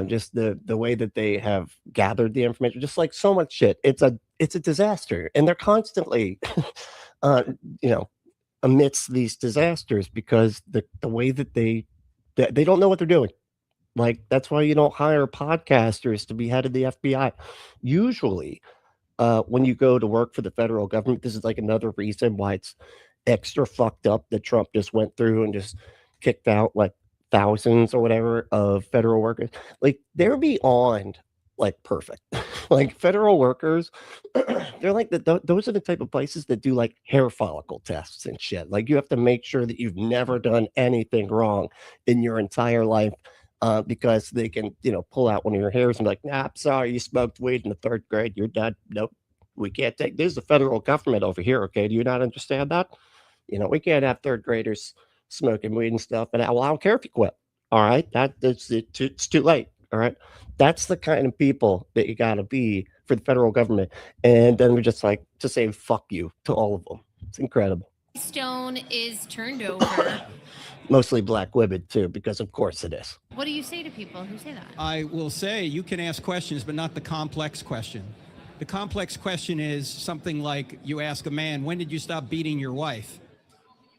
Just the way that they have gathered the information, just like so much shit. It's a disaster, and they're constantly, amidst these disasters because the way that they don't know what they're doing. Like, that's why you don't hire podcasters to be head of the FBI. Usually, when you go to work for the federal government, this is like another reason why it's extra fucked up that Trump just went through and just kicked out like thousands or whatever of federal workers. Like, they're beyond like perfect. Like, federal workers, they're like those are the type of places that do like hair follicle tests and shit. Like, you have to make sure that you've never done anything wrong in your entire life, because they can, pull out one of your hairs and be like, nah, I'm sorry, you smoked weed in the 3rd grade, you're done. Nope, we can't take this is the federal government over here. Okay, do you not understand that? We can't have 3rd graders smoking weed and stuff. And I don't care if you quit. All right, it's too late. All right, that's the kind of people that you got to be for the federal government. And then we're just like to say fuck you to all of them. It's incredible. Stone is turned over. Mostly black women too, because of course it is. What do you say to people who say that? I will say you can ask questions, but not the complex question. The complex question is something like you ask a man, when did you stop beating your wife?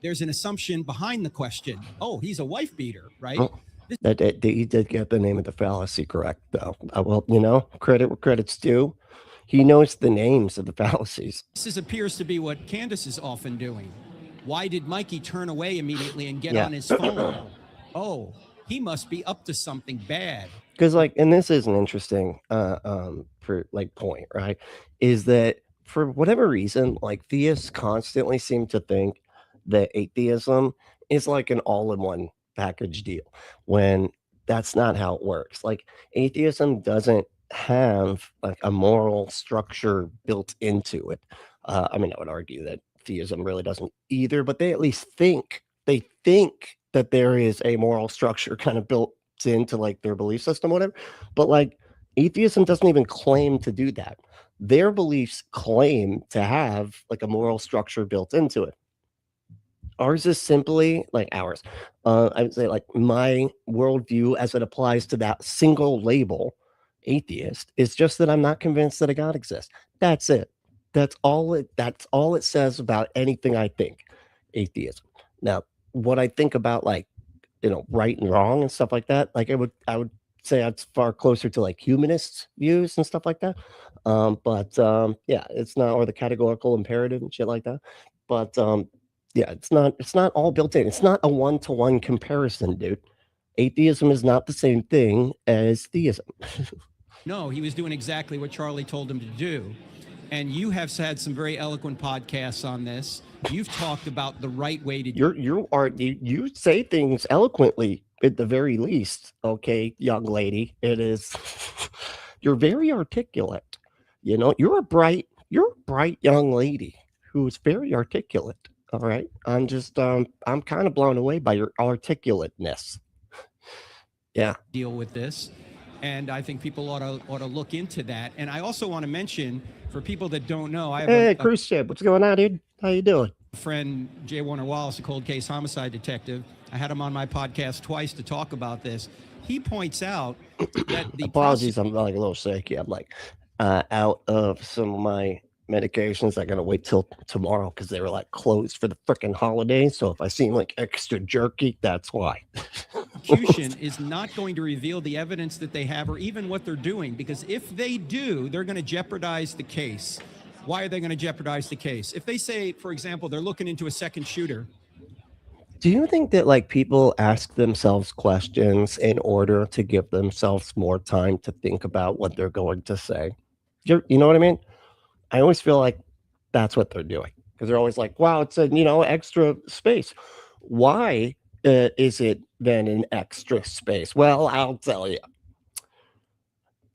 There's an assumption behind the question. Oh, he's a wife beater, right? Oh, he did get the name of the fallacy correct, though. Credit where credit's due. He knows the names of the fallacies. This appears to be what Candace is often doing. Why did Mikey turn away immediately and get on his phone? Oh, he must be up to something bad. Because and this is an interesting point, right? Is that for whatever reason, like, theists constantly seem to think that atheism is like an all-in-one package deal, when that's not how it works. Like, atheism doesn't have like a moral structure built into it. I would argue that theism really doesn't either, but they at least think that there is a moral structure kind of built into like their belief system, whatever. But like, atheism doesn't even claim to do that. Their beliefs claim to have like a moral structure built into it. Ours is simply like ours. I would say like my worldview as it applies to that single label, atheist, is just that I'm not convinced that a God exists. That's it. That's all it says about anything I think, atheism. Now, what I think about like, right and wrong and stuff like that, like I would say it's far closer to like humanist views and stuff like that. Yeah, it's not, or the categorical imperative and shit like that. But yeah, it's not all built in. It's not a one-to-one comparison, dude. Atheism is not the same thing as theism. No, he was doing exactly what Charlie told him to do. And you have had some very eloquent podcasts on this. You've talked about the right way to do you say things eloquently at the very least. Okay, young lady. It is you're very articulate. You're a bright young lady who's very articulate. All right. I'm just I'm kind of blown away by your articulateness. Yeah. Deal with this. And I think people ought to look into that. And I also want to mention, for people that don't know, I have a cruise ship. What's going on, dude? How you doing? Friend J. Warner Wallace, a cold case homicide detective. I had him on my podcast twice to talk about this. He points out that the apologies, I'm like a little shaky. I'm like out of some of my medications. I gotta wait till tomorrow because they were like closed for the freaking holidays. So if I seem like extra jerky, that's why. Prosecution is not going to reveal the evidence that they have or even what they're doing, because if they do, they're going to jeopardize the case. Why are they going to jeopardize the case? If they say, for example, they're looking into a second shooter. Do you think that like people ask themselves questions in order to give themselves more time to think about what they're going to say? You know what I mean? I always feel like that's what they're doing, because they're always like, wow, it's a, extra space. Why is it then an extra space? Well, I'll tell you.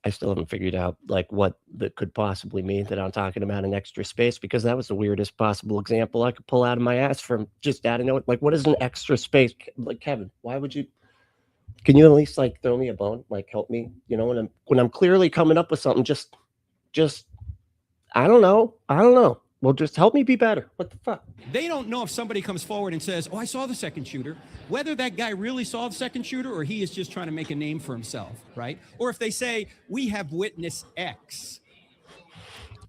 I still haven't figured out like what that could possibly mean that I'm talking about an extra space, because that was the weirdest possible example I could pull out of my ass from just adding it. Like, what is an extra space? Like, Kevin, why would you? Can you at least like throw me a bone? Like, help me, when I'm clearly coming up with something, just I don't know. Well, just help me be better. What the fuck? They don't know if somebody comes forward and says, oh, I saw the second shooter, whether that guy really saw the second shooter or he is just trying to make a name for himself, right? Or if they say, we have witness X.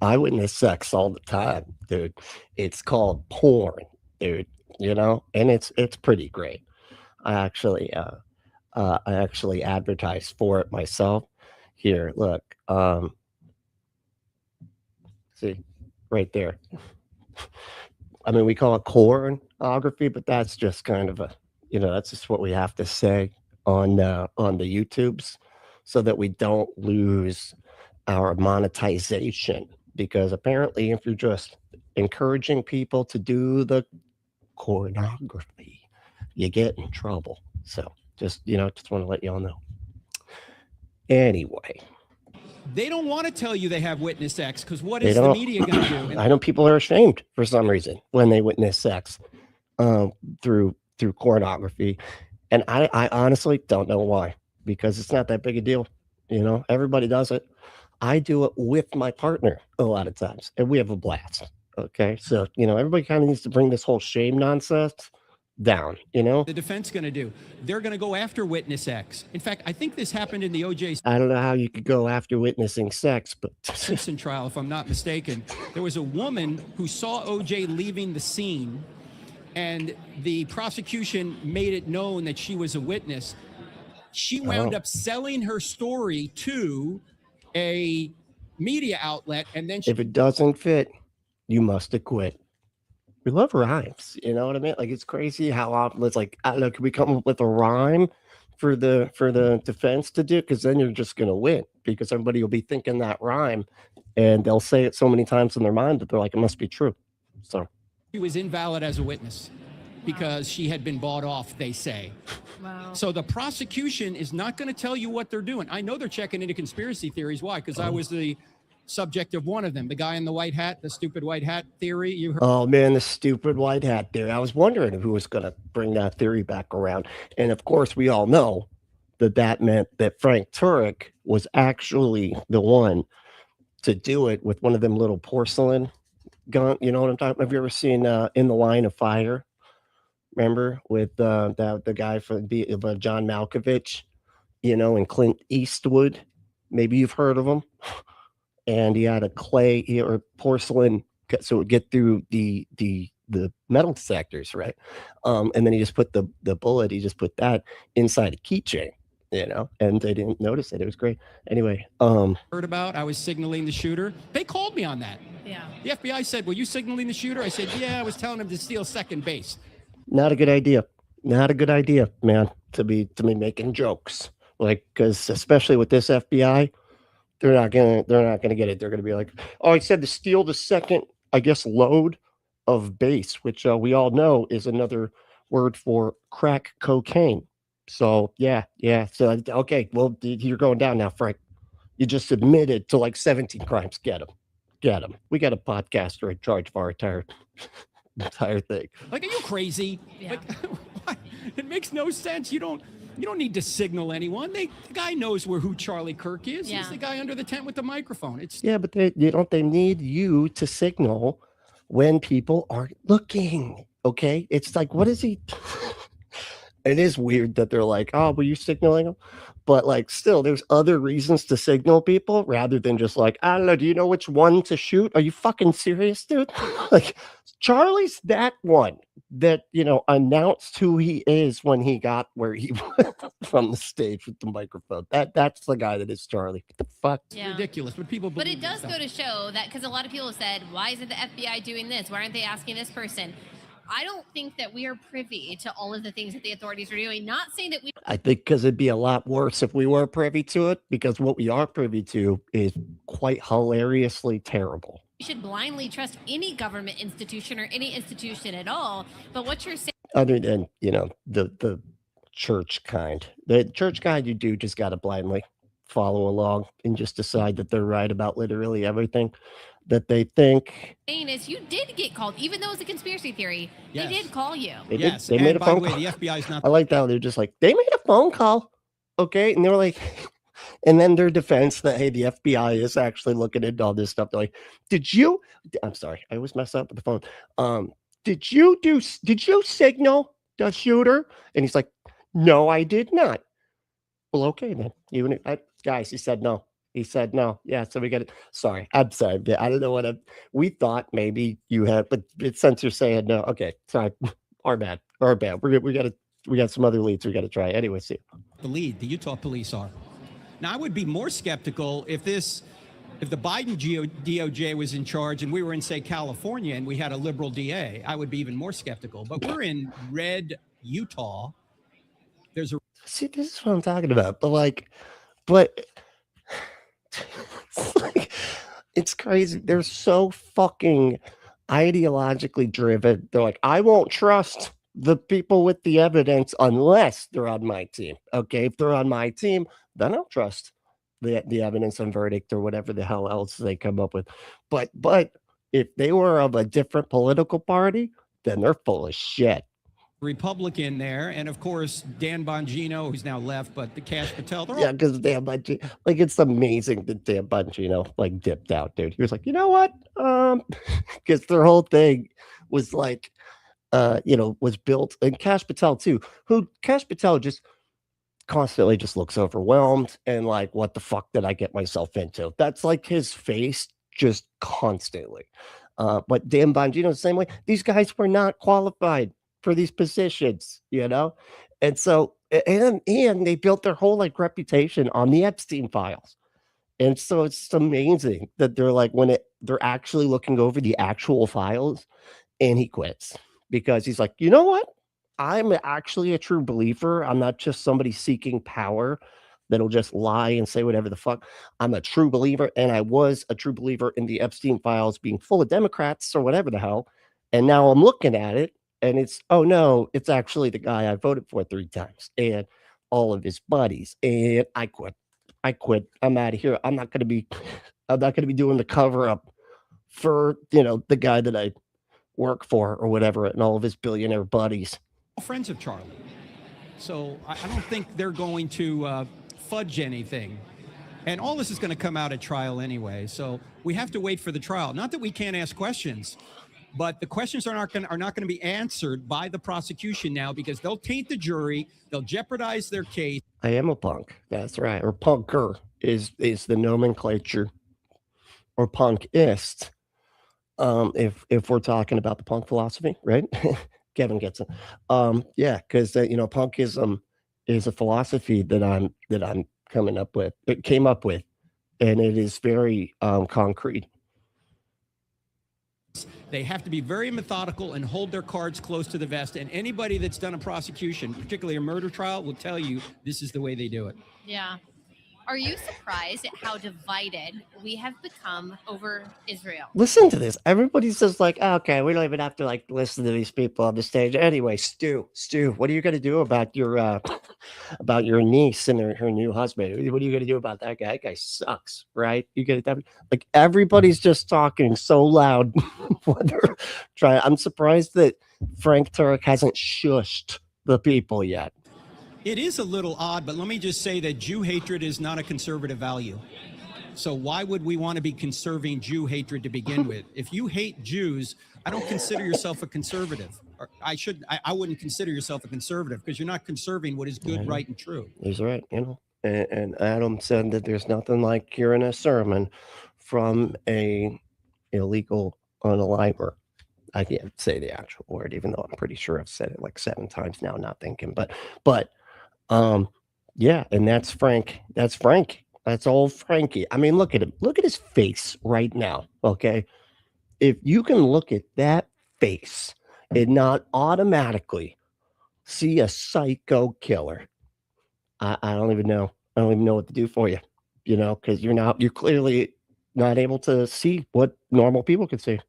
I witness sex all the time, dude. It's called porn, dude, and it's pretty great. I actually advertise for it myself. Here, look, see, right there. I mean, we call it pornography, but that's just kind of that's just what we have to say on the YouTubes, so that we don't lose our monetization. Because apparently, if you're just encouraging people to do the pornography, you get in trouble. So just want to let y'all know. Anyway. They don't want to tell you they have witness X, because what is the media going to do? I know people are ashamed for some reason when they witness sex through pornography, and I honestly don't know why, because it's not that big a deal. Everybody does it. I do it with my partner a lot of times, and we have a blast. Okay, so everybody kind of needs to bring this whole shame nonsense down. The defense going to do? They're going to go after witness X. In fact, I think this happened in the O.J. I don't know how you could go after witnessing sex, but Simpson trial, if I'm not mistaken. There was a woman who saw O.J. leaving the scene, and the prosecution made it known that she was a witness. She wound up selling her story to a media outlet, and then if it doesn't fit, you must acquit. We love rhymes, you know what I mean? Like, it's crazy how often it's like, I don't know, can we come up with a rhyme for the defense to do? Because then you're just gonna win, because everybody will be thinking that rhyme, and they'll say it so many times in their mind that they're like, it must be true. So she was invalid as a witness because she had been bought off, they say. Wow. So the prosecution is not going to tell you what they're doing. I know they're checking into conspiracy theories. Why? Because I was the subject of one of them. The guy in the white hat, the stupid white hat theory. You heard? Oh man, the stupid white hat theory. I was wondering who was going to bring that theory back around. And of course, we all know that meant that Frank Turek was actually the one to do it with one of them little porcelain gun. You know what I'm talking about? Have you ever seen In the Line of Fire? Remember with the guy from John Malkovich, and Clint Eastwood. Maybe you've heard of him. And he had a clay or porcelain, so it would get through the metal sectors, right? And then he just put the bullet. He just put that inside a keychain, and they didn't notice it. It was great. Anyway, heard about? I was signaling the shooter. They called me on that. Yeah. The FBI said, "Were you signaling the shooter?" I said, "Yeah, I was telling him to steal second base." Not a good idea. Not a good idea, man, to be making jokes, like, because especially with this FBI, they're not gonna get it. They're gonna be like, oh, I said to steal the second, I guess, load of base, which we all know is another word for crack cocaine. So yeah. So okay, well, you're going down now, Frank. You just admitted to like 17 crimes. Get him. We got a podcaster in charge of our entire thing. Like, are you crazy? Yeah. Like, it makes no sense. You don't need to signal anyone. The guy knows who Charlie Kirk is. Yeah. He's the guy under the tent with the microphone. But they need you to signal when people aren't looking. Okay, it's like, what is he? it is weird that they're like, oh, were you signaling them? But like, still, there's other reasons to signal people rather than just like, I don't know, do you know which one to shoot? Are you fucking serious, dude? Like, Charlie's that one that, you know, announced who he is when he got where he was from the stage with the microphone. That's the guy that is Charlie. What the fuck? Yeah. Ridiculous, but people believe But it does go to show that, because a lot of people said, why isn't the FBI doing this? Why aren't they asking this person? I don't think that we are privy to all of the things that the authorities are doing. Not saying that we. I think because it'd be a lot worse if we were privy to it, because what we are privy to is quite hilariously terrible. We should blindly trust any government institution or any institution at all. But what you're saying, other than, you know, the church kind, you do just got to blindly follow along and just decide that they're right about literally everything that they think. Is you did get called, even though it's a conspiracy theory. Yes. They did call you. They yes. Did. They made a phone call. The FBI's not. I like that. They're just like, they made a phone call. Okay. And they were like, and then their defense that, hey, the FBI is actually looking into all this stuff. They're like, I'm sorry, I always mess up with the phone. Did you signal the shooter? And he's like, no, I did not. Well, okay, then. Guys, he said no. He said no. Yeah, so we got it. Sorry, I'm sorry. I don't know what we thought maybe you had, but since you're saying no, okay, sorry. Our bad. We got some other leads we got to try. Anyway, see. The lead, the Utah police are. Now, I would be more skeptical if the Biden DOJ was in charge and we were in, say, California and we had a liberal DA. I would be even more skeptical. But we're in red Utah. See, this is what I'm talking about. It's crazy. They're so fucking ideologically driven. They're like, I won't trust the people with the evidence unless they're on my team. Okay, if they're on my team, then I'll trust the evidence and verdict or whatever the hell else they come up with. But if they were of a different political party, then they're full of shit. Republican there, and of course Dan Bongino, who's now left, but the Cash Patel. Yeah, because Dan Bongino, like, it's amazing that Dan Bongino like dipped out, dude. He was like, you know what? Because their whole thing was like, was built, and Cash Patel too. Cash Patel just constantly just looks overwhelmed and like, what the fuck did I get myself into? That's like his face just constantly. But Dan Bongino the same way. These guys were not qualified for these positions, you know? And so, and they built their whole like reputation on the Epstein files. And so it's amazing that they're like, they're actually looking over the actual files, and he quits because he's like, you know what? I'm actually a true believer. I'm not just somebody seeking power that'll just lie and say whatever the fuck. I'm a true believer. And I was a true believer in the Epstein files being full of Democrats or whatever the hell. And now I'm looking at it, and it's, oh no, it's actually the guy I voted for 3 times and all of his buddies. And I quit. I'm out of here. I'm not going to be doing the cover up for, the guy that I work for or whatever, and all of his billionaire buddies. Friends of Charlie. So I don't think they're going to fudge anything. And all this is going to come out at trial anyway. So we have to wait for the trial. Not that we can't ask questions, but the questions are not going to be answered by the prosecution now, because they'll taint the jury. They'll jeopardize their case. I am a punk. That's right. Or punker is the nomenclature, or punkist. If we're talking about the punk philosophy, right? Kevin gets it. Yeah, because punkism is a philosophy that I'm came up with, and it is very concrete. They have to be very methodical and hold their cards close to the vest. And anybody that's done a prosecution, particularly a murder trial, will tell you this is the way they do it. Yeah. Are you surprised at how divided we have become over Israel? Listen to this. Everybody's just like, okay, we don't even have to like listen to these people on the stage. Anyway, Stu, what are you going to do about your niece and her new husband? What are you going to do about that guy? That guy sucks, right? You get it? Like, everybody's just talking so loud. I'm surprised that Frank Turek hasn't shushed the people yet. It is a little odd, but let me just say that Jew hatred is not a conservative value. So why would we want to be conserving Jew hatred to begin with? If you hate Jews, I don't consider yourself a conservative. I wouldn't consider yourself a conservative because you're not conserving what is good, right, and true. He's right, you know. And Adam said that there's nothing like hearing a sermon from a illegal unaliver. I can't say the actual word, even though I'm pretty sure I've said it like 7 times now, not thinking. But yeah, and that's Frank. That's Frank. That's old Frankie. I mean, look at him. Look at his face right now. Okay. If you can look at that face and not automatically see a psycho killer, I don't even know. I don't even know what to do for you, you know, because you're clearly not able to see what normal people can see.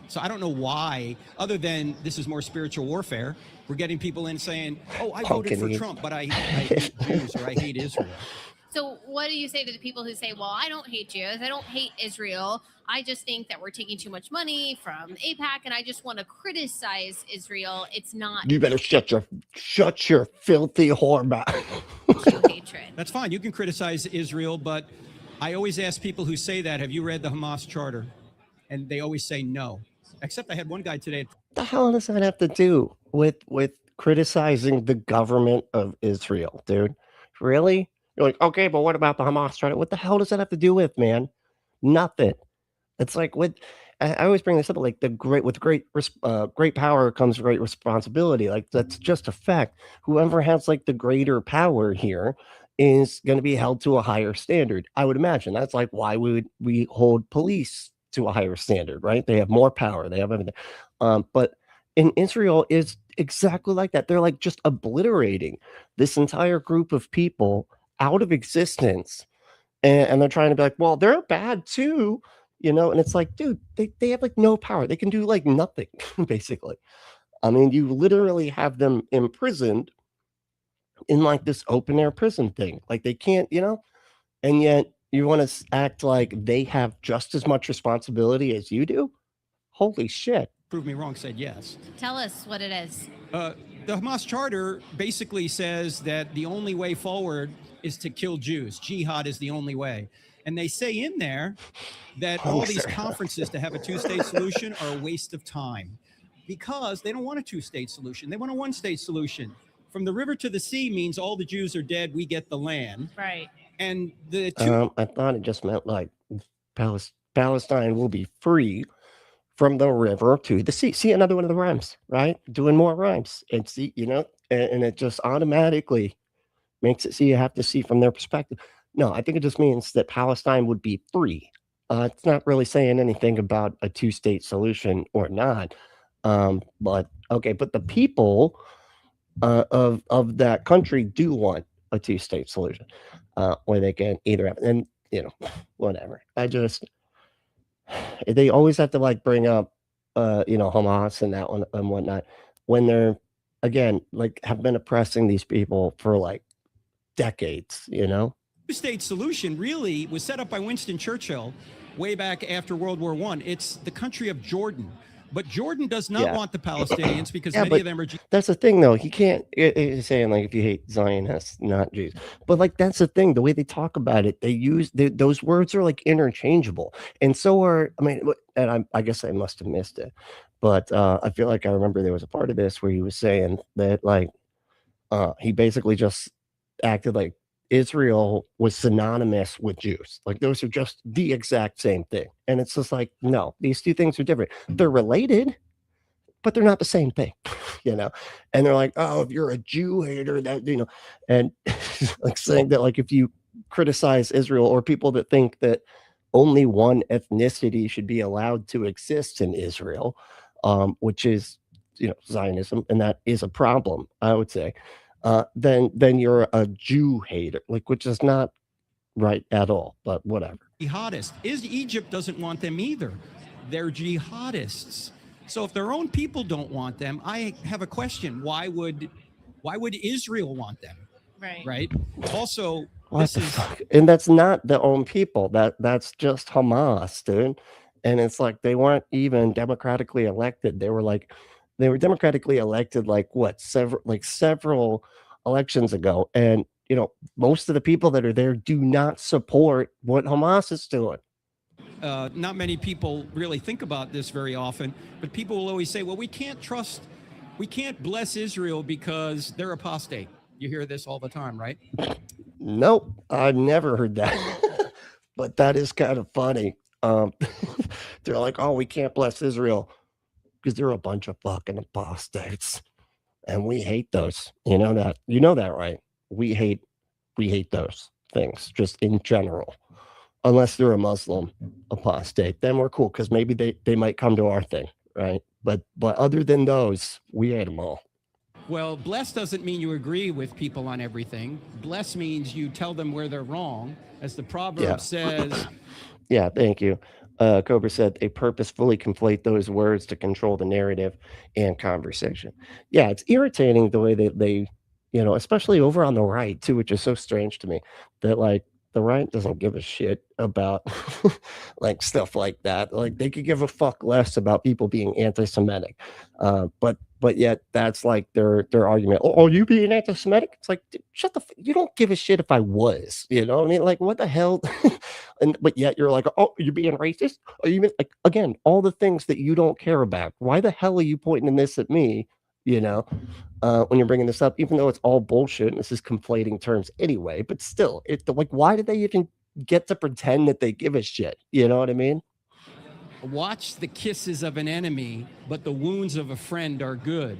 So I don't know why, other than this is more spiritual warfare, we're getting people in saying, oh, I voted for Trump, but I hate Jews or I hate Israel. So what do you say to the people who say, well, I don't hate Jews, I don't hate Israel, I just think that we're taking too much money from AIPAC and I just want to criticize Israel. It's not. You better shut your filthy whore mouth. Hatred. That's fine. You can criticize Israel, but I always ask people who say that, have you read the Hamas charter? And they always say no. Except I had one guy today. What the hell does that have to do with criticizing the government of Israel, dude? Really? You're like, okay, but what about the Hamas charter? What the hell does that have to do with, man? Nothing. It's like I always bring this up, like with great power comes great responsibility. Like that's just a fact. Whoever has like the greater power here is going to be held to a higher standard. I would imagine that's like why we hold police to a higher standard, right? They have more power. They have everything. But in Israel is exactly like that. They're like just obliterating this entire group of people out of existence. And they're trying to be like, well, they're bad too, you know? And it's like, dude, they have like no power. They can do like nothing, basically. I mean, you literally have them imprisoned in like this open air prison thing. Like they can't, you know, and yet you want to act like they have just as much responsibility as you do? Holy shit. Prove me wrong, said yes. Tell us what it is. The Hamas charter basically says that the only way forward is to kill Jews. Jihad is the only way. And they say in there that all these conferences to have a two-state solution are a waste of time because they don't want a two-state solution. They want a one-state solution. From the river to the sea means all the Jews are dead. We get the land. Right. And the two... I thought it just meant like Palestine will be free from the river to the sea. See, another one of the rhymes, right? Doing more rhymes. And see, you know, and it just automatically makes it so you have to see from their perspective. No, I think it just means that Palestine would be free. It's not really saying anything about a two-state solution or not. But okay, but the people of that country do want a two-state solution, where they can either have, and you know, whatever. They always have to like bring up, you know, Hamas and that one and whatnot when they're again like have been oppressing these people for like decades, you know. Two-state solution really was set up by Winston Churchill way back after World War I. It's the country of Jordan. But Jordan does not want the Palestinians because many of them are Jews. That's the thing, though. He can't. He's saying like if you hate Zionists, not Jews. But like that's the thing. The way they talk about it, they use those words are like interchangeable, and so are. I mean, and I guess I must have missed it, but I feel like I remember there was a part of this where he was saying that like he basically just acted like Israel was synonymous with Jews. Like those are just the exact same thing. And it's just like, no, these two things are different. They're related, but they're not the same thing, you know? And they're like, oh, if you're a Jew hater, that, you know, and like saying that, like, if you criticize Israel or people that think that only one ethnicity should be allowed to exist in Israel, which is, you know, Zionism, and that is a problem, I would say. Then you're a Jew hater, like, which is not right at all, but whatever. Jihadists. Egypt doesn't want them either. They're jihadists. So if their own people don't want them, I have a question. Why would Israel want them? Right. Also, and that's not their own people. That's just Hamas, dude. And it's like they weren't even democratically elected. They were democratically elected several elections ago, and you know most of the people that are there do not support what Hamas is doing. Not many people really think about this very often, but people will always say, well, we can't trust We can't bless Israel because they're apostate. You hear this all the time, right? Nope, I've never heard that. But that is kind of funny. They're like, oh, we can't bless Israel because they're a bunch of fucking apostates. And we hate those. You know that. You know that, right? We hate those things just in general. Unless they're a Muslim apostate, then we're cool because maybe they might come to our thing, right? But other than those, we hate them all. Well, bless doesn't mean you agree with people on everything. Bless means you tell them where they're wrong, as the proverb says. Yeah, thank you. Cobra said they purposefully conflate those words to control the narrative and conversation. Yeah, it's irritating the way that they, especially over on the right too, which is so strange to me that like the right doesn't give a shit about like stuff like that. Like they could give a fuck less about people being anti-Semitic. But yet that's like their argument. Oh, you being anti-Semitic? It's like, dude, shut the you don't give a shit if I was, you know what I mean? Like what the hell? But yet you're like, oh, you're being racist? Are you like, again, all the things that you don't care about. Why the hell are you pointing this at me? When you're bringing this up, even though it's all bullshit and this is conflating terms anyway, but still, it's like, why did they even get to pretend that they give a shit? You know what I mean? Watch the kisses of an enemy, but the wounds of a friend are good.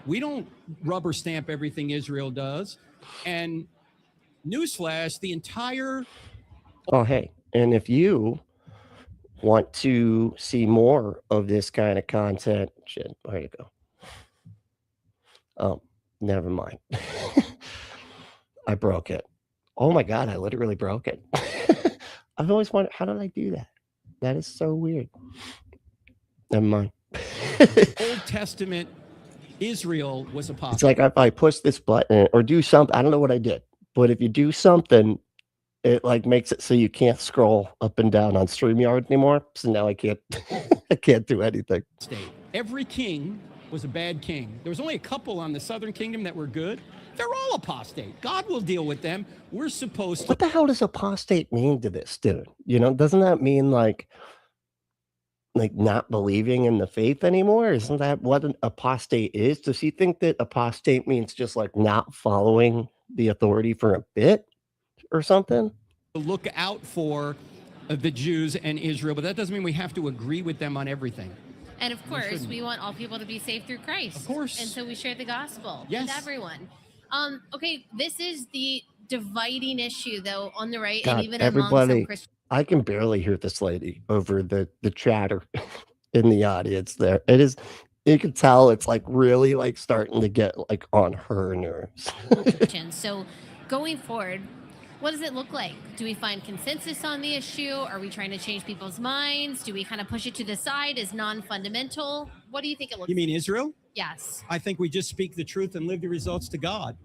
We don't rubber stamp everything Israel does. And newsflash, the entire... Oh, hey, and if you want to see more of this kind of content, shit, where'd it go? Oh, never mind. I broke it. Oh my God, I literally broke it. I've always wondered, how did I do that? That is so weird. Never mind. Old Testament Israel was apostate. It's like if I push this button or do something, I don't know what I did, but if you do something, it like makes it so you can't scroll up and down on StreamYard anymore. So now I can't, I can't do anything. Every king was a bad king. There was only a couple on the southern kingdom that were good. They're all apostate. God will deal with them. We're supposed to. What the hell does apostate mean to this dude? Doesn't that mean like not believing in the faith anymore? Isn't that what an apostate is? Does he think that apostate means just like not following the authority for a bit or something? Look out for the Jews and Israel, but that doesn't mean we have to agree with them on everything. And of course, we want all people to be saved through Christ. Of course. And so we share the gospel with everyone. Okay, this is the dividing issue, though, on the right, God, and even everybody, among some Christians. I can barely hear this lady over the chatter in the audience there. It is, you can tell it's like really like starting to get like on her nerves. So going forward, what does it look like? Do we find consensus on the issue? Are we trying to change people's minds? Do we kind of push it to the side as non-fundamental? What do you think it looks like? You mean Israel? Yes. I think we just speak the truth and live the results to God.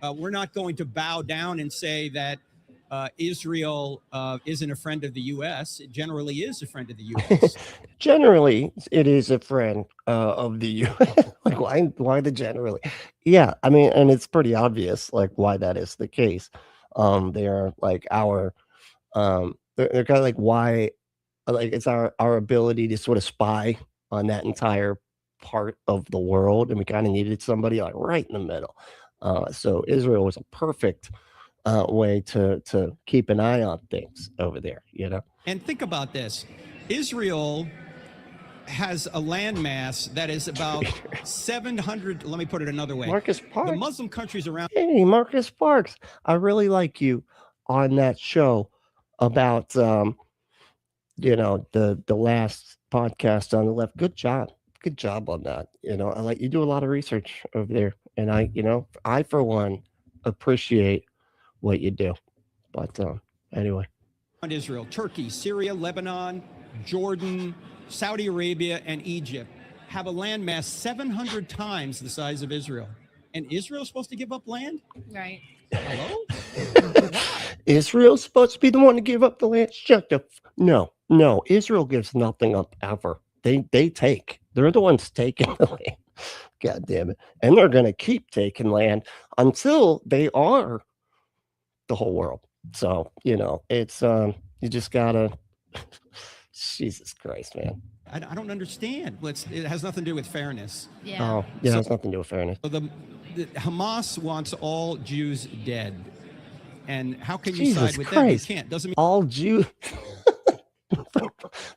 We're not going to bow down and say that Israel isn't a friend of the U.S. It generally is a friend of the U.S. Generally, it is a friend of the U.S. Like, why the generally? Yeah, I mean, and it's pretty obvious, like, why that is the case. They are like our, they're kind of like why, like it's our ability to sort of spy on that entire part of the world, and we kind of needed somebody like right in the middle. So Israel was a perfect way to keep an eye on things over there, And think about this. Israel has a landmass that is about 700, let me put it another way. Marcus Parks. The Muslim countries around. Hey, Marcus Parks. I really like you on that show about, the last podcast on the left. Good job. Good job on that. I like you do a lot of research over there. And I for one appreciate what you do. But anyway. Israel, Turkey, Syria, Lebanon, Jordan, Saudi Arabia, and Egypt have a landmass 700 times the size of Israel. And Israel's supposed to give up land? Right. Hello? Israel's supposed to be the one to give up the land? Shut the No. Israel gives nothing up ever. They take. They're the ones taking the land. God damn it. And they're going to keep taking land until they are the whole world. So, it's, you just got to Jesus Christ, man. I don't understand. It has nothing to do with fairness. Yeah. Oh, yeah, it has nothing to do with fairness. So the Hamas wants all Jews dead. And how can you Jesus side with Christ. them? You can't. Doesn't mean all Jews.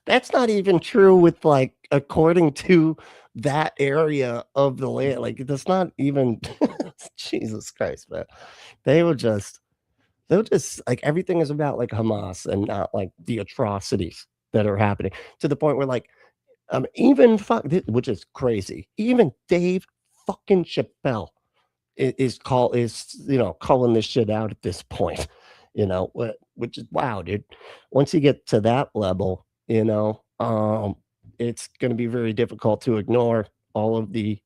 That's not even true with like according to that area of the land. Like that's not even Jesus Christ, man. They'll just like everything is about like Hamas and not like the atrocities that are happening to the point where like even which is crazy. Even Dave fucking Chappelle is calling this shit out at this point, which is wow, dude. Once you get to that level, it's going to be very difficult to ignore all of the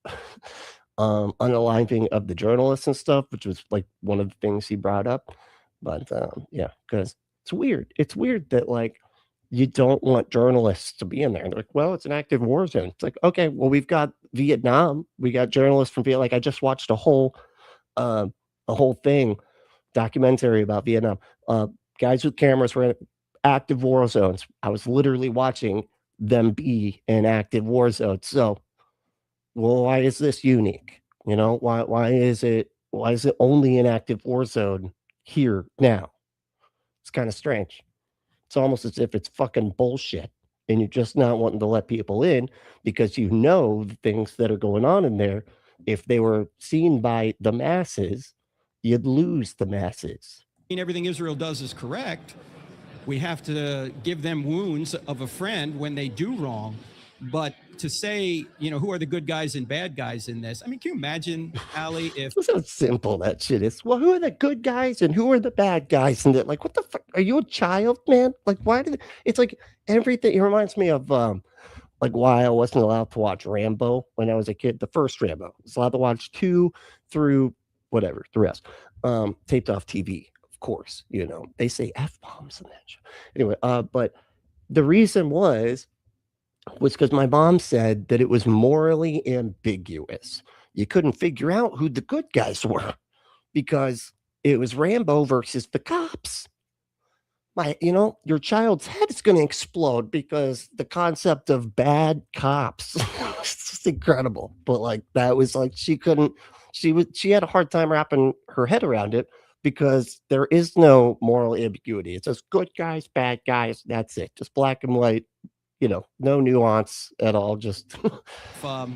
unaliving of the journalists and stuff, which was like one of the things he brought up. But yeah, because it's weird. It's weird that like you don't want journalists to be in there. They're like, well, it's an active war zone. It's like, okay, well, we've got Vietnam. We got journalists from Vietnam. Like I just watched a whole documentary about Vietnam. Guys with cameras were in active war zones. I was literally watching them be in active war zones. So, well, why is this unique? Why is it only an active war zone here now? It's kind of strange. It's almost as if it's fucking bullshit and you're just not wanting to let people in because the things that are going on in there. If they were seen by the masses, you'd lose the masses. Everything Israel does is correct. We have to give them wounds of a friend when they do wrong. But to say, who are the good guys and bad guys in this? I mean, can you imagine, Ali, if... That's how simple that shit is. Well, who are the good guys and who are the bad guys? And like, what the fuck? Are you a child, man? Like, why did... It's like everything... It reminds me of... like why I wasn't allowed to watch Rambo when I was a kid. The first Rambo. I was allowed to watch 2 through whatever, the rest. Taped off TV, of course. They say F-bombs in that show. Anyway, but the reason was because my mom said that it was morally ambiguous. You couldn't figure out who the good guys were because it was Rambo versus the cops. Your child's head is going to explode because the concept of bad cops it's just incredible. But like that was like she had a hard time wrapping her head around it because there is no moral ambiguity. It's just good guys, bad guys. That's it. Just black and white. No nuance at all. Just a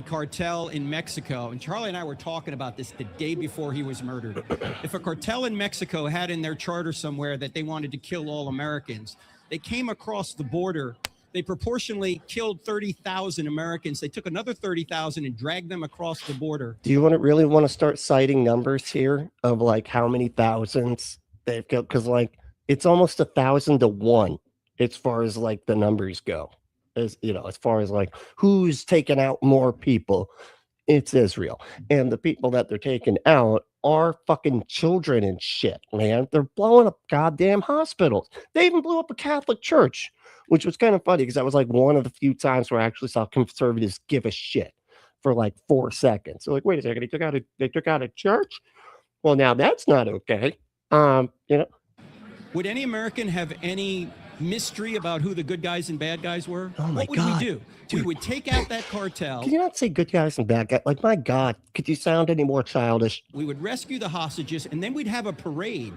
cartel in Mexico, and Charlie and I were talking about this the day before he was murdered. If a cartel in Mexico had in their charter somewhere that they wanted to kill all Americans, they came across the border, they proportionally killed 30,000 Americans. They took another 30,000 and dragged them across the border. Do you really want to start citing numbers here of like how many thousands they've killed? Because like it's almost 1,000 to 1 as far as like the numbers go. As far as like who's taken out more people, it's Israel. And the people that they're taking out are fucking children and shit, man. They're blowing up goddamn hospitals. They even blew up a Catholic church, which was kind of funny because that was like one of the few times where I actually saw conservatives give a shit for like 4 seconds. So like, wait a second, they took out a church? Well, now that's not okay. Would any American have any mystery about who the good guys and bad guys were? Oh my what would God. we do? Dude. We would take out that cartel. Can you not say good guys and bad guys? Like, my God, could you sound any more childish? We would rescue the hostages, and then we'd have a parade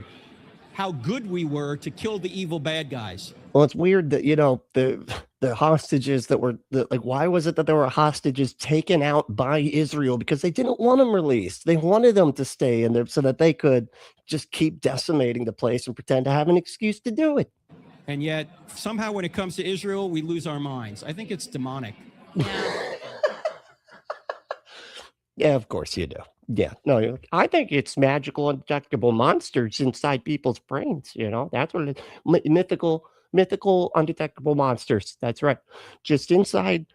how good we were to kill the evil bad guys. Well, it's weird that, the hostages that were, why was it that there were hostages taken out by Israel? Because they didn't want them released. They wanted them to stay in there so that they could just keep decimating the place and pretend to have an excuse to do it. And yet, somehow when it comes to Israel, we lose our minds. I think it's demonic. Yeah, of course you do. Yeah, no, I think it's magical, undetectable monsters inside people's brains. That's what it is. Mythical, undetectable monsters. That's right. Just inside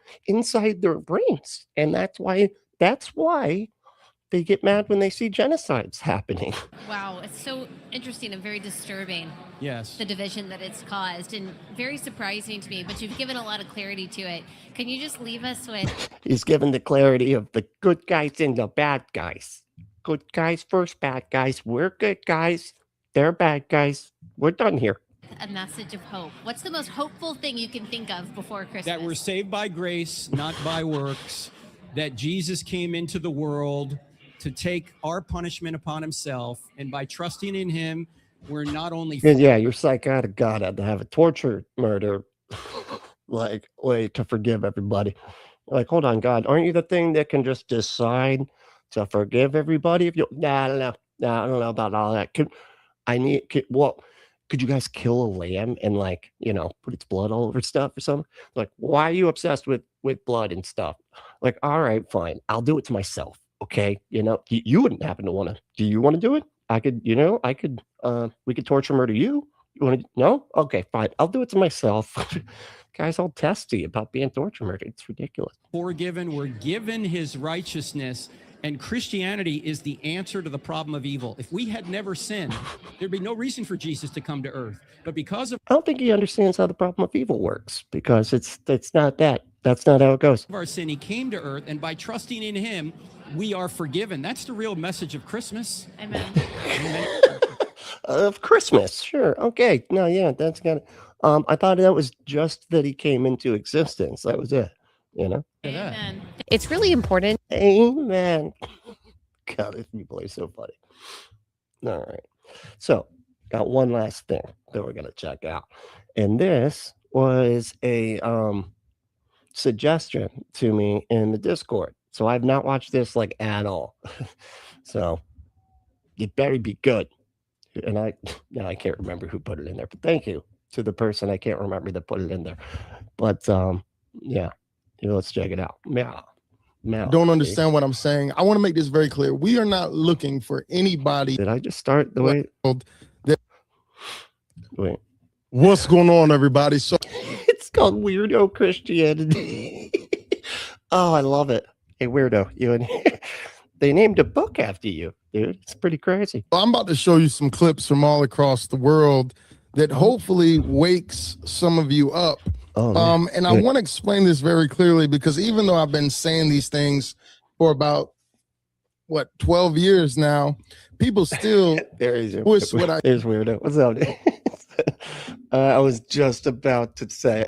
their brains. And that's why they get mad when they see genocides happening. Wow, it's so interesting and very disturbing. Yes. The division that it's caused, and very surprising to me, but you've given a lot of clarity to it. Can you just leave us with... He's given the clarity of the good guys and the bad guys. Good guys first, bad guys. We're good guys. They're bad guys. We're done here. a message of hope? What's the most hopeful thing you can think of before Christmas? That we're saved by grace, not by works. That Jesus came into the world to take our punishment upon himself. And by trusting in him, we're not only... Yeah, your psychotic God had to have a torture murder like way to forgive everybody. Like, hold on, God, aren't you the thing that can just decide to forgive everybody? If you, I don't know. I don't know about all that. Could you guys kill a lamb and, like, you know, put its blood all over stuff or something? Like, why are you obsessed with blood and stuff? Like, all right, fine, I'll do it to myself. Okay, you know, you wouldn't happen to want to. Do you want to do it? I could, you know, we could torture murder you. You want to? No? Okay, fine. I'll do it to myself. Guys all testy about being torture murdered. It's ridiculous. Forgiven, we're given his righteousness, and Christianity is the answer to the problem of evil. If we had never sinned, there'd be no reason for Jesus to come to earth. But because of... I don't think he understands how the problem of evil works, because it's not that. That's not how it goes. Our sin, he came to earth, and by trusting in him, we are forgiven. That's the real message of Christmas. Amen. Amen. Of Christmas, sure. Okay. No, yeah, that's got it. I thought that was just that he came into existence. That was it, you know? Amen. It's really important. Amen. God, these people are so funny. All right. So, got one last thing that we're going to check out. And this was a suggestion to me in the Discord. So, I've not watched this like at all. So, it better be good. And I can't remember who put it in there, but thank you to the person I can't remember that put it in there. But yeah, let's check it out. Meow. Don't understand what I'm saying. I want to make this very clear. We are not looking for anybody. Did I just start the way? Wait. What's going on, everybody? So it's called Weirdo Christianity. Oh, I love it. Hey, Weirdo, you in here? They named a book after you, dude. It's pretty crazy. I'm about to show you some clips from all across the world that hopefully wakes some of you up. And I want to explain this very clearly, because even though I've been saying these things for about 12 years now, people still twist what I... There's Weirdo. What's up, dude? I was just about to say,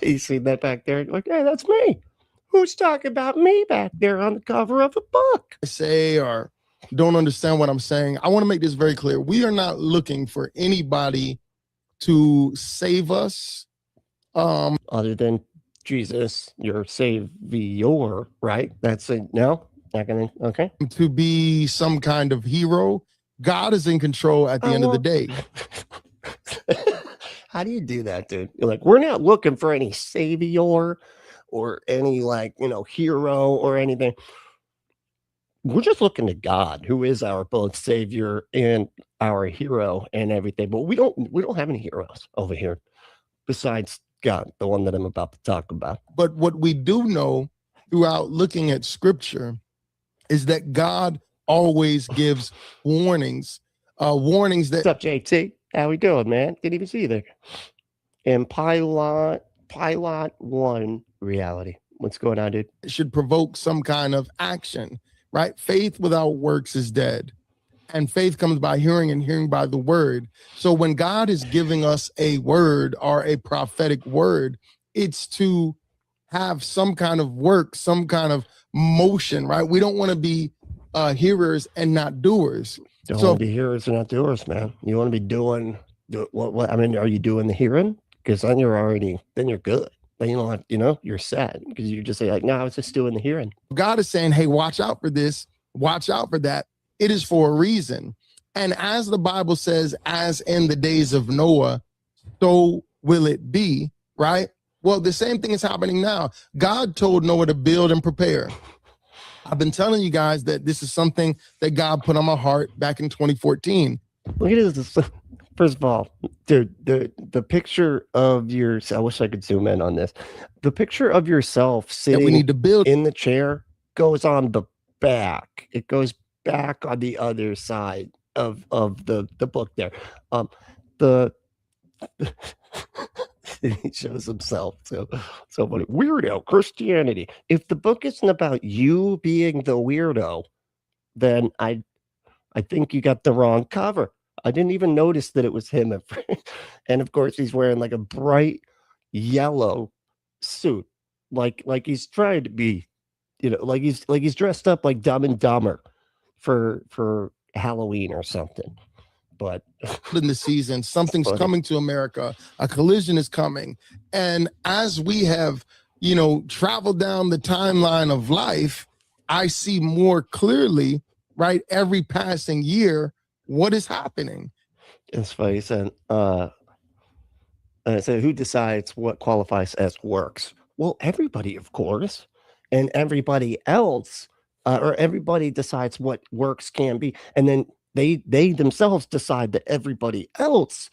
you see that back there? Like, hey, that's me. Who's talking about me back there on the cover of a book? Say or don't understand what I'm saying. I want to make this very clear. We are not looking for anybody to save us. Other than Jesus, your savior, right? That's it. No, not gonna. Okay. To be some kind of hero. God is in control at the end of the day. How do you do that, dude? You're like, we're not looking for any savior or any, like, you know, hero or anything. We're just looking to God, who is our both savior and our hero and everything. But we don't have any heroes over here besides God, the one that I'm about to talk about. But what we do know throughout looking at scripture is that God always gives warnings. Warnings that... What's up, JT? How we doing, man? Didn't even see you there. And Pilot 1 reality. What's going on, dude? It should provoke some kind of action, right? Faith without works is dead. And faith comes by hearing, and hearing by the word. So when God is giving us a word or a prophetic word, it's to have some kind of work, some kind of motion, right? We don't want to be hearers and not doers. Don't want to be hearers and not doers, man. You want to be doing what? I mean, are you doing the hearing? Because then you're good. Then you don't have, you're sad because you just say like, no, I was just doing the hearing. God is saying, hey, watch out for this. Watch out for that. It is for a reason. And as the Bible says, as in the days of Noah, so will it be, right? Well, the same thing is happening now. God told Noah to build and prepare. I've been telling you guys that this is something that God put on my heart back in 2014. Look at this. First of all, dude, the picture of yourself, I wish I could zoom in on this. The picture of yourself sitting we need to build in the chair goes on the back. It goes back on the other side of the book there. He shows himself so funny. Weirdo Christianity. If the book isn't about you being the weirdo, then I think you got the wrong cover. I didn't even notice that it was him at first. And of course, he's wearing like a bright yellow suit, like he's trying to be, like he's dressed up like Dumb and Dumber for Halloween or something. But in the season, something's coming to America. A collision is coming, and as we have, traveled down the timeline of life, I see more clearly, right, every passing year, what is happening. It's funny. He said, so who decides what qualifies as works? Well, everybody, of course, and everybody else, or everybody decides what works can be, and then they themselves decide that everybody else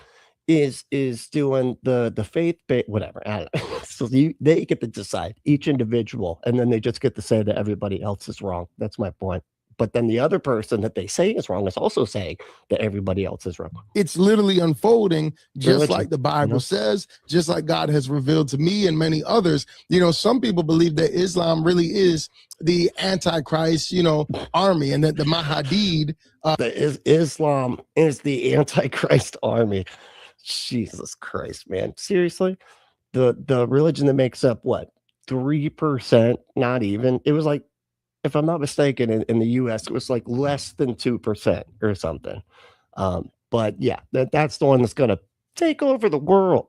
is doing the faith-based whatever. I don't know. So they get to decide, each individual, and then they just get to say that everybody else is wrong. That's my point. But then the other person that they say is wrong is also saying that everybody else is wrong. It's literally unfolding just like the Bible says, just like God has revealed to me and many others. Some people believe that Islam really is the Antichrist, army, and that the Mahdi. Islam is the Antichrist army. Jesus Christ, man. Seriously? The religion that makes up, what, 3%? Not even. It was like, if I'm not mistaken, in the U.S., it was like less than 2% or something. But yeah, that's the one that's going to take over the world,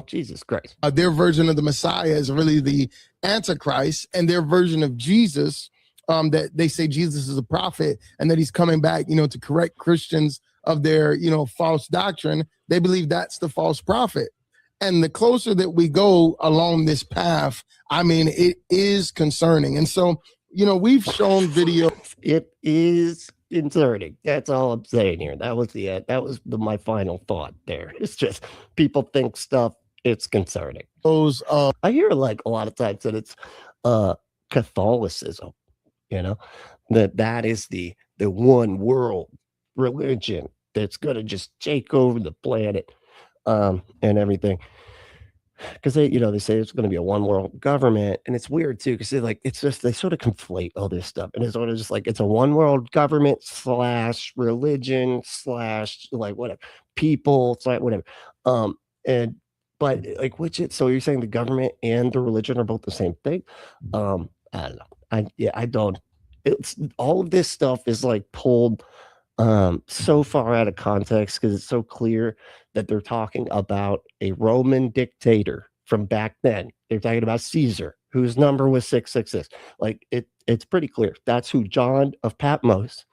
Jesus Christ. Their version of the Messiah is really the Antichrist, and their version of Jesus, that they say Jesus is a prophet and that he's coming back, to correct Christians of their, false doctrine. They believe that's the false prophet. And the closer that we go along this path, it is concerning. And so, we've shown video. It is concerning. That's all I'm saying here. That was my final thought there. It's just people think stuff. It's concerning. I hear like a lot of times that it's Catholicism, that is the one world religion that's going to just take over the planet, and everything. Because they say it's going to be a one world government, and it's weird too, because they sort of conflate all this stuff, and it's sort of just like it's a one world government / religion / like whatever people / whatever, but like so you're saying the government and the religion are both the same thing? I don't know. I don't. It's all of this stuff is like pulled so far out of context, because it's so clear that they're talking about a Roman dictator from back then. They're talking about Caesar, whose number was 666. Like it's pretty clear. That's who John of Patmos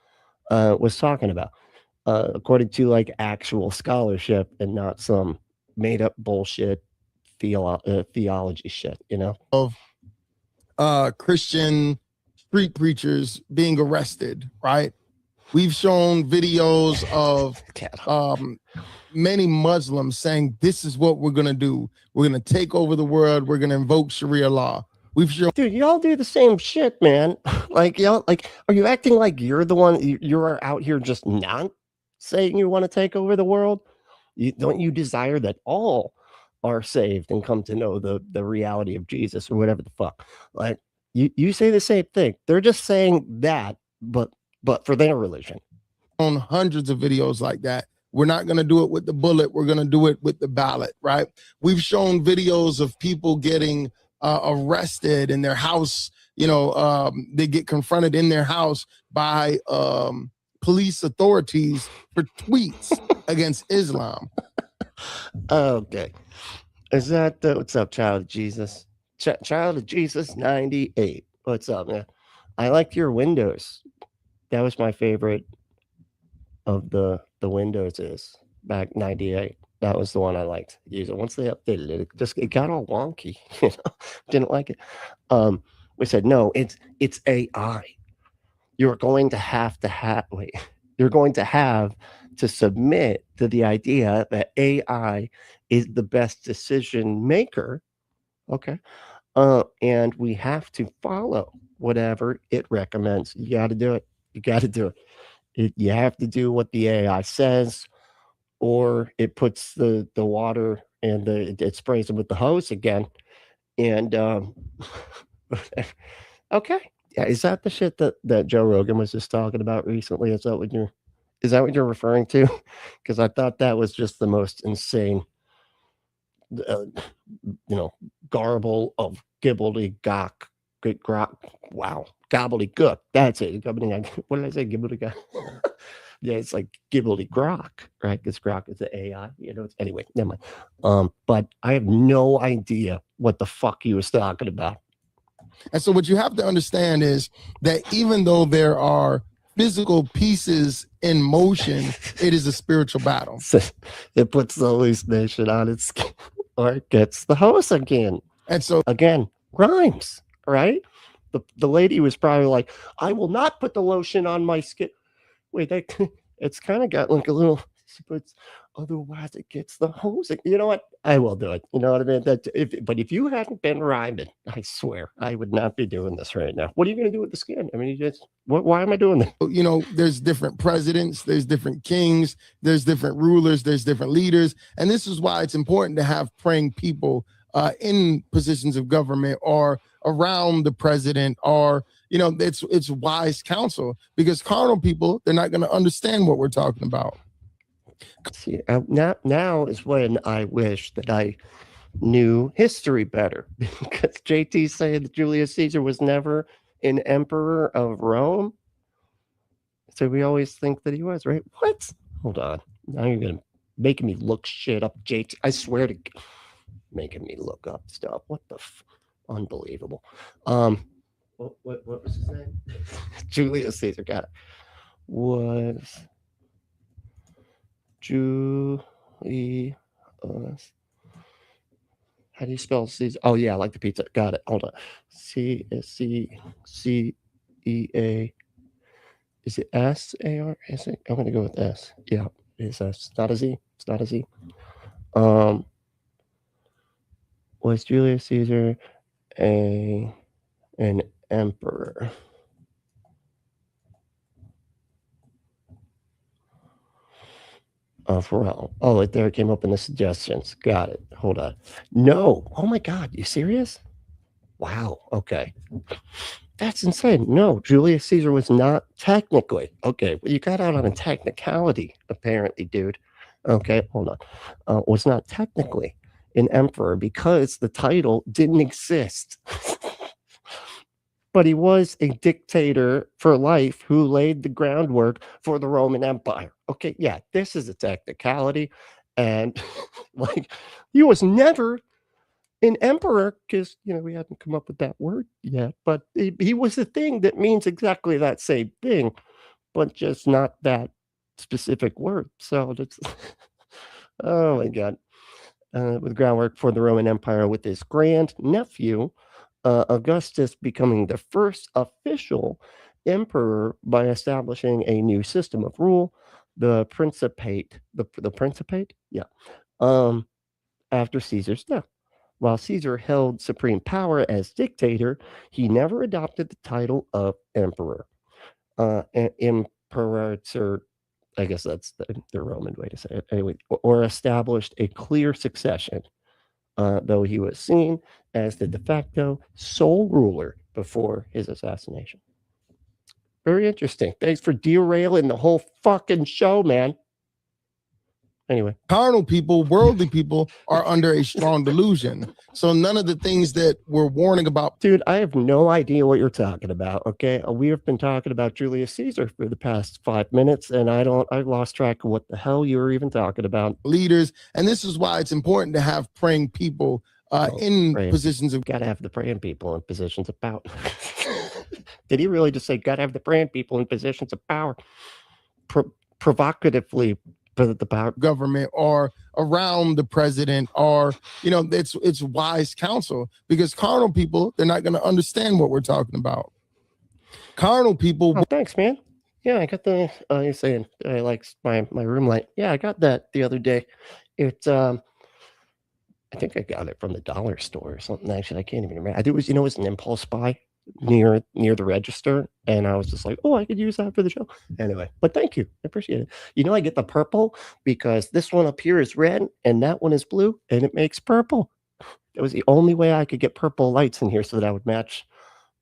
was talking about, according to like actual scholarship and not some made up bullshit theology shit, Of Christian street preachers being arrested, right? We've shown videos of many Muslims saying, this is what we're going to do. We're going to take over the world. We're going to invoke Sharia law. We've shown. Dude, y'all do the same shit, man. Are you acting like you're the one, you're out here just not saying you want to take over the world? Don't you desire that all are saved and come to know the reality of Jesus or whatever the fuck? Like you say the same thing. They're just saying that, but for their religion. On hundreds of videos like that. We're not going to do it with the bullet. We're going to do it with the ballot, right? We've shown videos of people getting arrested in their house. They get confronted in their house by police authorities for tweets against Islam. Okay. Is that what's up, Child of Jesus? Child of Jesus 98. What's up, man? I liked your Windows. That was my favorite of the Windows is back 98. That was the one I liked using. Once they updated it, it got all wonky. Didn't like it. We said no. It's AI. You're going to have to submit to the idea that AI is the best decision maker. Okay, and we have to follow whatever it recommends. You got to do it. You have to do what the AI says, or it puts the water and it sprays them with the hose again. And okay, yeah, is that the shit that Joe Rogan was just talking about recently? Is that what you're Is that what you're referring to? Because I thought that was just the most insane, garble of gobbledygook. Wow, gobbledygook. That's it. What did I say? Gobbledygook. Yeah, it's like gobbledygook, right? Because grok is the AI. Anyway, never mind. But I have no idea what the fuck he was talking about. And so what you have to understand is that even though there are physical pieces in motion, it is a spiritual battle. It puts the hallucination on its skin, or it gets the hose again. And so again, rhymes, right? The lady was probably like, I will not put the lotion on my skin. Wait, it's kind of got like a little, but otherwise it gets the hose. You know what? I will do it. You know what I mean? But if you hadn't been rhyming, I swear I would not be doing this right now. What are you going to do with the skin? I mean, why am I doing that? There's different presidents, there's different kings, there's different rulers, there's different leaders. And this is why it's important to have praying people in positions of government or around the president, or it's wise counsel, because carnal people, they're not going to understand what we're talking about. See, now is when I wish that I knew history better, because JT saying that Julius Caesar was never an emperor of Rome. So we always think that he was, right? What? Hold on. Now you're gonna making me look shit up, JT. I swear to making me look up stuff. What the unbelievable. What was his name? Julius Caesar. Got it. Was Julius. How do you spell Caesar? Oh yeah, like the pizza. Got it. Hold on. C-E-A. Is it S-A-R? Is it? I'm gonna go with S. Yeah, it's S. It's not a Z. It's not a Z. Was Julius Caesar an emperor? Of Rome. Oh, there it came up in the suggestions. Got it. Hold on. No. Oh my God. You serious? Wow. Okay. That's insane. No, Julius Caesar was not technically. Okay. Well, you got out on a technicality, apparently, dude. Okay. Hold on. Was not technically an emperor because the title didn't exist. But he was a dictator for life who laid the groundwork for the Roman Empire. Okay, yeah, this is a technicality. And like, he was never an emperor because, we hadn't come up with that word yet. But he was a thing that means exactly that same thing, but just not that specific word. So that's, oh my God. With groundwork for the Roman Empire with his grand nephew, Augustus becoming the first official emperor by establishing a new system of rule, the Principate. The Principate? Yeah. After Caesar's death. While Caesar held supreme power as dictator, he never adopted the title of emperor. Imperator, I guess that's the Roman way to say it. Anyway, or established a clear succession. Though he was seen as the de facto sole ruler before his assassination. Very interesting. Thanks for derailing the whole fucking show, man. Anyway, carnal people, worldly people are under a strong delusion. So none of the things that we're warning about. Dude, I have no idea what you're talking about. Okay. We have been talking about Julius Caesar for the past 5 minutes, and I've lost track of what the hell you were even talking about. Leaders. And this is why it's important to have praying people in positions of. Gotta have the praying people in positions of power. Did he really just say, gotta have the praying people in positions of power? Provocatively. The power government or around the president, or it's wise counsel, because carnal people, they're not going to understand what we're talking about. Carnal people. Oh, thanks, man. Yeah, I got the you're saying I like my room light. Yeah, I got that the other day. It's I think I got it from the dollar store or something. Actually, I can't even remember. I think it was an impulse buy near the register, and I was just like, oh, I could use that for the show anyway. But thank you, I appreciate it. I get the purple because this one up here is red and that one is blue, and it makes purple. It was the only way I could get purple lights in here so that I would match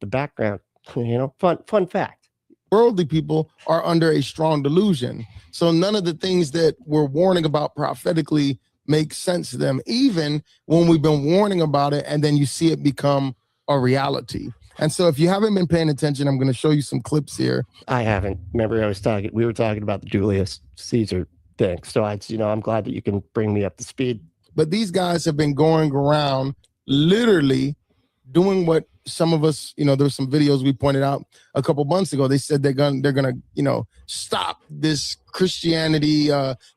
the background. Fun fact. Worldly people are under a strong delusion. So none of the things that we're warning about prophetically make sense to them, even when we've been warning about it and then you see it become a reality. And so if you haven't been paying attention, I'm going to show you some clips here. I haven't. Remember, we were talking about the Julius Caesar thing. So I'm glad that you can bring me up to speed. But these guys have been going around literally doing what some of us, there's some videos we pointed out a couple months ago. They said they're gonna stop this Christianity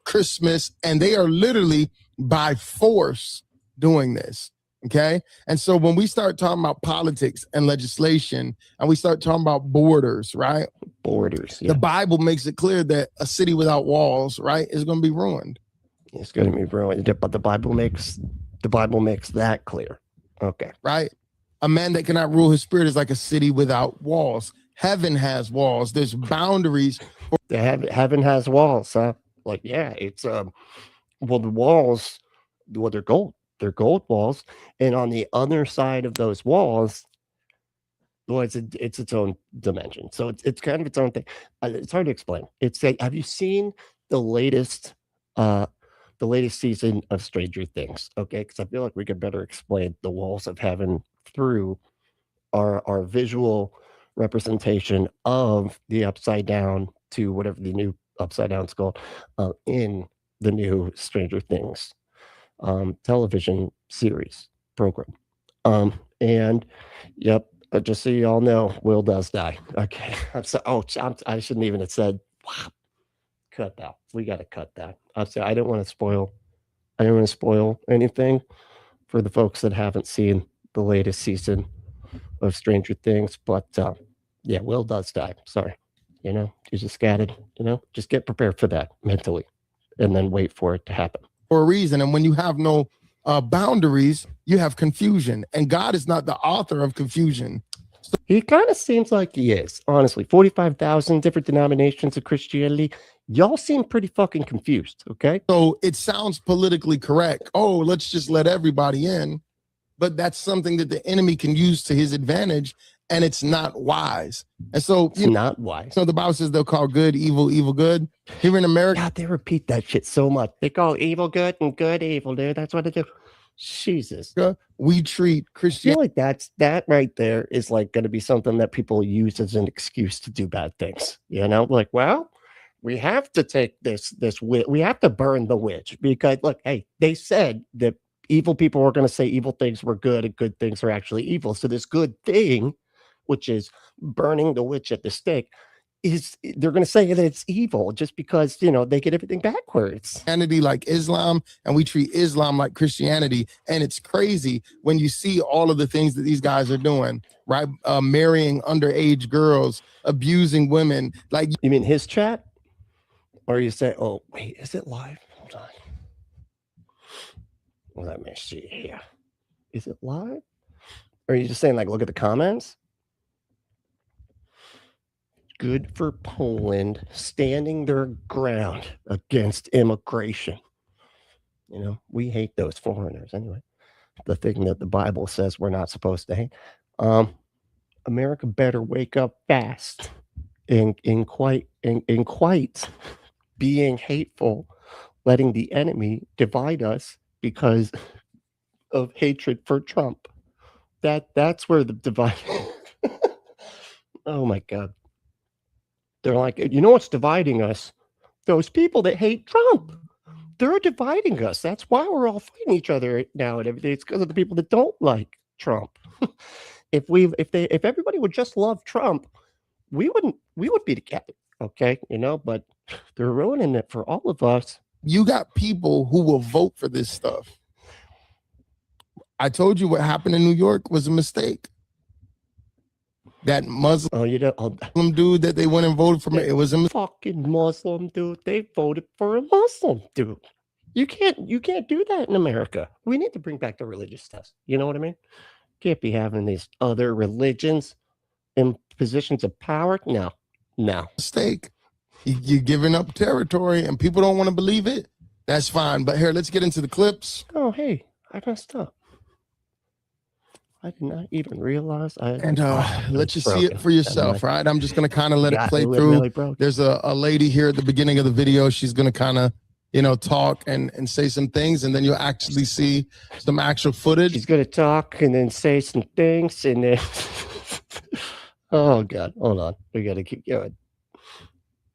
Christmas, and they are literally by force doing this. Okay. And so when we start talking about politics and legislation, and we start talking about borders, right? Borders. Yeah. The Bible makes it clear that a city without walls, right, is going to be ruined. It's going to be ruined, but the Bible makes that clear. Okay. Right. A man that cannot rule his spirit is like a city without walls. Heaven has walls. There's boundaries. Heaven has walls, huh? Like, yeah, it's the walls, they're gold. They're gold walls, and on the other side of those walls, well, it's its own dimension. So it's kind of its own thing. It's hard to explain. It's like, have you seen the latest season of Stranger Things? Okay, because I feel like we could better explain the walls of heaven through our visual representation of the upside down to whatever the new upside down is called in the new Stranger Things television series program. And yep, just so you all know, Will does die. Okay. I shouldn't even have said, wow, cut that. We got to cut that. I didn't want to spoil anything for the folks that haven't seen the latest season of Stranger Things, but yeah, Will does die. Sorry. You just gotta, just get prepared for that mentally and then wait for it to happen. For a reason. And when you have no boundaries, you have confusion. And God is not the author of confusion. So he kind of seems like he is, honestly. 45,000 different denominations of Christianity. Y'all seem pretty fucking confused, okay? So it sounds politically correct. Oh, let's just let everybody in. But that's something that the enemy can use to his advantage, and it's not wise. And so it's not wise. So the Bible says they'll call good evil, evil good. Here in America, God, they repeat that shit so much. They call evil good and good evil, dude. That's what they do. Jesus. We treat Christianity. I feel like that right there is like going to be something that people use as an excuse to do bad things. Like, well, we have to take this we have to burn the witch because look, hey, they said that evil people were going to say evil things were good and good things are actually evil. So this good thing, which is burning the witch at the stake, they're going to say that it's evil just because, they get everything backwards. Christianity like Islam, and we treat Islam like Christianity. And it's crazy when you see all of the things that these guys are doing, right? Marrying underage girls, abusing women. Like, you mean his chat? Or you say, oh, wait, is it live? Hold on. Let me see here. Is it live? Or are you just saying, like, look at the comments? Good for Poland standing their ground against immigration. We hate those foreigners anyway. The thing that the Bible says we're not supposed to hate. America better wake up fast in quite being hateful, letting the enemy divide us because of hatred for Trump. That's where the divide. Oh my God. They're like, what's dividing us? Those people that hate Trump. They're dividing us. That's why we're all fighting each other now and everything. It's because of the people that don't like Trump. If everybody would just love Trump, we would be together. Okay, but they're ruining it for all of us. You got people who will vote for this stuff. I told you what happened in New York was a mistake. That Muslim dude that they went and voted for, it was a fucking Muslim dude. They voted for a Muslim dude. You can't do that in America. We need to bring back the religious test. You know what I mean? Can't be having these other religions in positions of power. No. Mistake. You're giving up territory and people don't want to believe it. That's fine. But here, let's get into the clips. Oh, hey, I messed up. I did not even realize I and let you see it for yourself, right? I'm just gonna kind of let it play through. There's a lady here at the beginning of the video. She's gonna kind of, you know, talk and say some things, and then you'll actually see some actual footage. She's gonna talk and then say some things, and then oh god, hold on, we gotta keep going.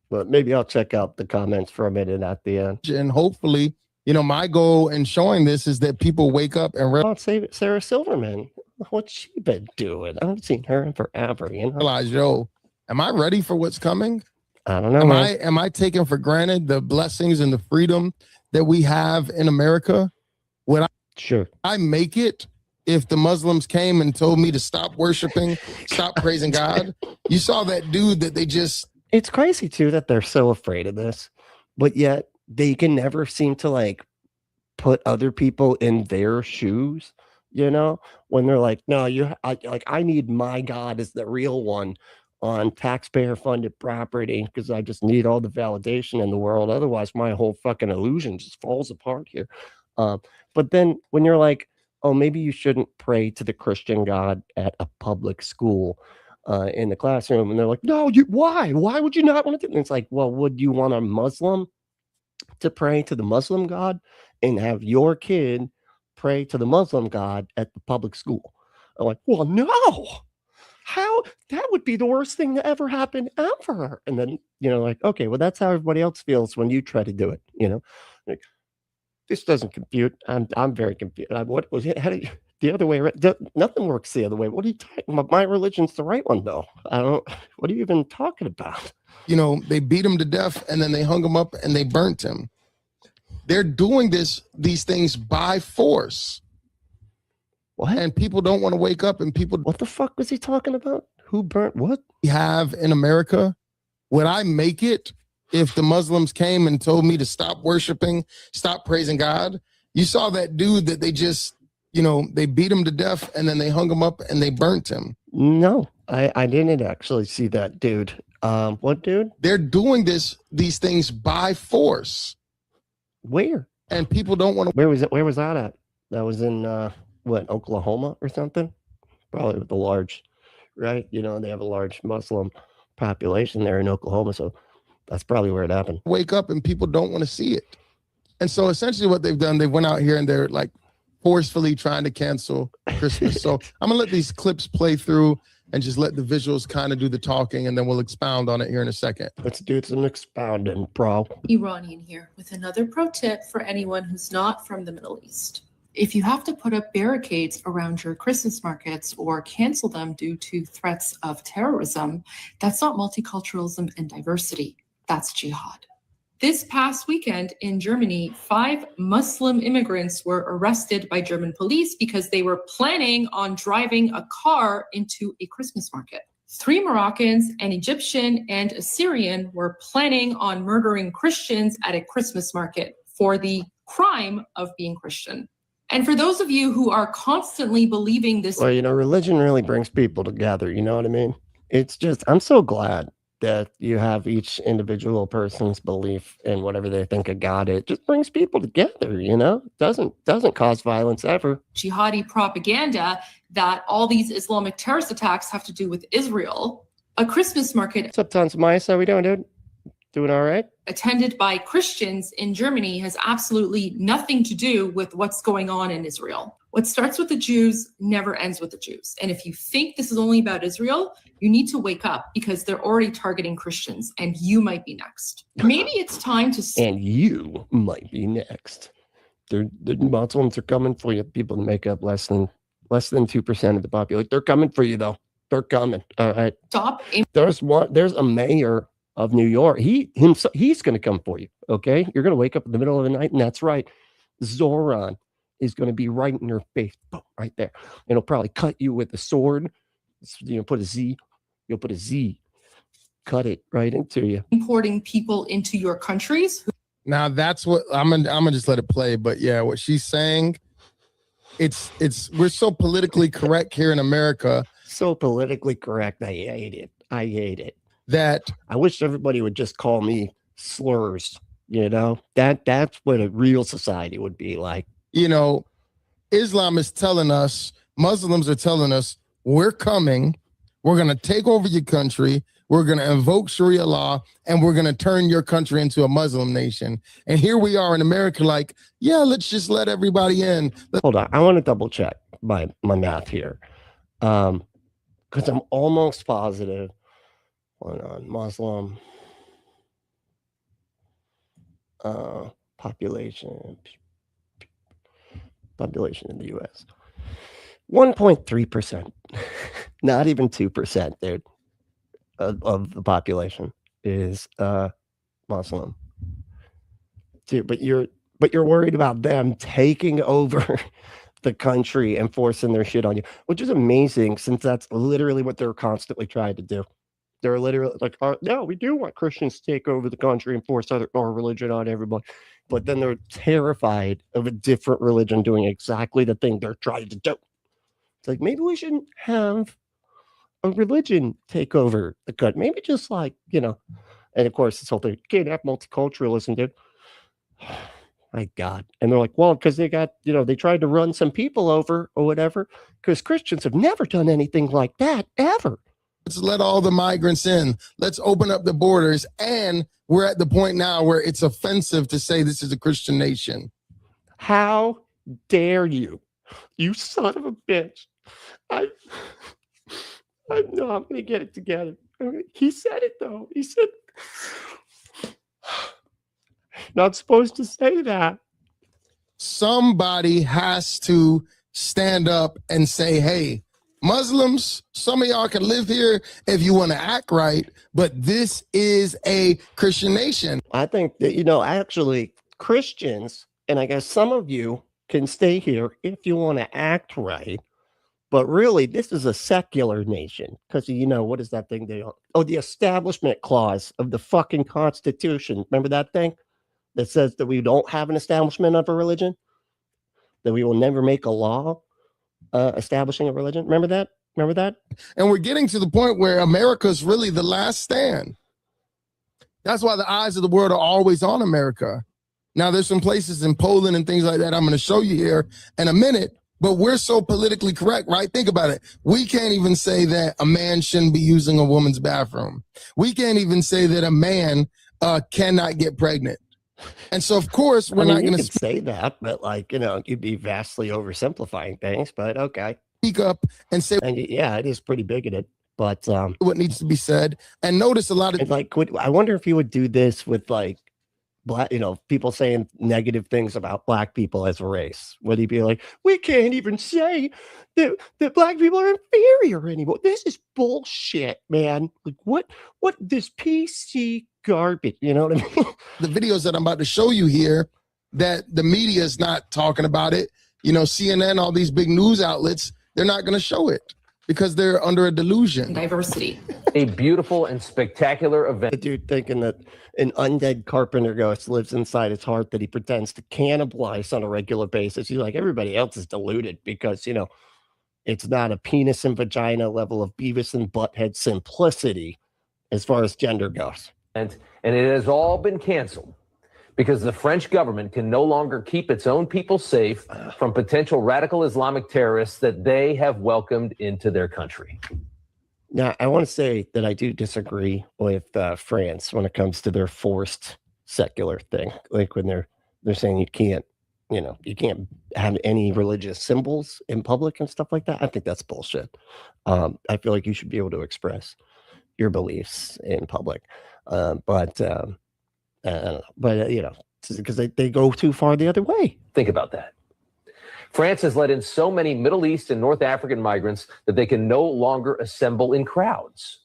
But maybe I'll check out the comments for a minute at the end. And hopefully, you know, my goal in showing this is that people wake up and realize Sarah Silverman. What's she been doing? I haven't seen her in forever, you know? Realize, yo, am I ready for what's coming? I don't know. Am I taking for granted the blessings and the freedom that we have in America? Would I make it if the Muslims came and told me to stop worshiping, stop praising God? You saw that dude that they just... It's crazy too that they're so afraid of this, but yet they can never seem to like put other people in their shoes, you know, when they're like, no, I need my God as the real one on taxpayer funded property because I just need all the validation in the world. Otherwise, my whole fucking illusion just falls apart here. But then when you're like, oh, maybe you shouldn't pray to the Christian God at a public school in the classroom, and they're like, no, why would you not want to do it? And it's like, well, would you want a Muslim to pray to the Muslim God and have your kid pray to the Muslim God at the public school? I'm like, well, no, how? That would be the worst thing to ever happen ever. And then, you know, like, okay, well, that's how everybody else feels when you try to do it, you know, like, this doesn't compute. I'm very confused. What was it? How do you, the other way around? Nothing works the other way. What are you talking about? My religion's the right one, though. I don't. What are you even talking about? You know, they beat him to death and then they hung him up and they burnt him. They're doing these things by force. What? And people don't want to wake up, and people... What the fuck was he talking about? Who burnt what? We have in America. Would I make it if the Muslims came and told me to stop worshiping, stop praising God? You saw that dude that they just, you know, they beat him to death and then they hung him up and they burnt him. No, I didn't actually see that dude. What dude? They're doing these things by force. Where? And people don't want to... Where was it? Where was that at? That was in what, Oklahoma or something? Probably with the large, right? You know, they have a large Muslim population there in Oklahoma, so that's probably where it happened. Wake up and people don't want to see it. And so essentially what they've done, they went out here and they're like forcefully trying to cancel Christmas. So I'm gonna let these clips play through and just let the visuals kind of do the talking, and then we'll expound on it here in a second. Let's do some expounding, bro. Iranian here with another pro tip for anyone who's not from the Middle East. If you have to put up barricades around your Christmas markets or cancel them due to threats of terrorism, that's not multiculturalism and diversity. That's jihad. This past weekend in Germany, 5 Muslim immigrants were arrested by German police because they were planning on driving a car into a Christmas market. 3 Moroccans, an Egyptian, and a Syrian were planning on murdering Christians at a Christmas market for the crime of being Christian. And for those of you who are constantly believing this... Well, you know, religion really brings people together, you know what I mean? It's just, I'm so glad that you have each individual person's belief in whatever they think of God. It just brings people together, you know? Doesn't cause violence ever. Jihadi propaganda that all these Islamic terrorist attacks have to do with Israel. A Christmas market... What's up, Tons of Mice? How we doing, dude? Doing all right? Attended by Christians in Germany has absolutely nothing to do with what's going on in Israel. What starts with the Jews never ends with the Jews. And if you think this is only about Israel, you need to wake up, because they're already targeting Christians and you might be next. Maybe it's time to... And you might be next. The Muslims are coming for you. People that make up less than 2% of the population. They're coming for you, though. They're coming. All right. Stop. There's a mayor of New York. He's going to come for you. Okay. You're going to wake up in the middle of the night, and that's right. Zoran is going to be right in your face. Boom, right there. And he'll probably cut you with a sword. You know, put a Z. You'll put a Z. Cut it right into you. Importing people into your countries. Now that's what I'm gonna just let it play. But yeah, what she's saying, we're so politically correct here in America. So politically correct. I hate it. That I wish everybody would just call me slurs. You know, that's what a real society would be like. You know, Islam is telling us Muslims are telling us, we're coming, we're going to take over your country, we're going to invoke Sharia law, and we're going to turn your country into a Muslim nation. And here we are in America like, yeah, let's just let everybody in. Hold on. I want to double check my math here. Because I'm almost positive. Hold on. Muslim population in the U.S. 1.3%. Not even 2%, dude, of the population is Muslim. Dude, but you're worried about them taking over the country and forcing their shit on you, which is amazing, since that's literally what they're constantly trying to do. They're literally like, no, we do want Christians to take over the country and force our religion on everybody. But then they're terrified of a different religion doing exactly the thing they're trying to do. It's like, maybe we shouldn't have a religion take over the country. Maybe just like, you know, and of course, this whole thing, you can't have multiculturalism, dude. My God. And they're like, well, because they got, you know, they tried to run some people over or whatever, because Christians have never done anything like that, ever. Let's let all the migrants in. Let's open up the borders. And we're at the point now where it's offensive to say this is a Christian nation. How dare you? You son of a bitch. I know I'm going to get it together. He said it, though. He said, not supposed to say that. Somebody has to stand up and say, hey, Muslims, some of y'all can live here if you want to act right, but this is a Christian nation. I think that, you know, actually Christians, and I guess some of you can stay here if you want to act right, but really this is a secular nation, because, you know, what is that thing they the Establishment Clause of the fucking Constitution. Remember that thing that says that we don't have an establishment of a religion, that we will never make a law establishing a religion. Remember that? And we're getting to the point where America's really the last stand. That's why the eyes of the world are always on America. Now, there's some places in Poland and things like that I'm going to show you here in a minute, but we're so politically correct, right? Think about it. We can't even say that a man shouldn't be using a woman's bathroom. We can't even say that a man cannot get pregnant. And so, of course, we're not going to say that, but, like, you know, you'd be vastly oversimplifying things, but okay. Speak up and say, and yeah, it is pretty bigoted, but what needs to be said. And notice a lot of, like, I wonder if you would do this with, like, black, you know, people saying negative things about black people as a race. Would he be like, we can't even say that black people are inferior anymore? This is bullshit, man. Like, what this PC garbage, you know what I mean? The videos that I'm about to show you here, that the media is not talking about it. You know, CNN, all these big news outlets, they're not going to show it because they're under a delusion. Diversity. A beautiful and spectacular event. The dude thinking that an undead carpenter ghost lives inside his heart that he pretends to cannibalize on a regular basis. He's like, everybody else is deluded because, you know, it's not a penis and vagina level of Beavis and Butthead simplicity as far as gender goes. And it has all been canceled because the French government can no longer keep its own people safe from potential radical Islamic terrorists that they have welcomed into their country. Now, I want to say that I do disagree with France when it comes to their forced secular thing. Like when they're saying you can't have any religious symbols in public and stuff like that. I think that's bullshit. I feel like you should be able to express your beliefs in public. But you know, because they go too far the other way. Think about that. France has let in so many Middle East and North African migrants that they can no longer assemble in crowds.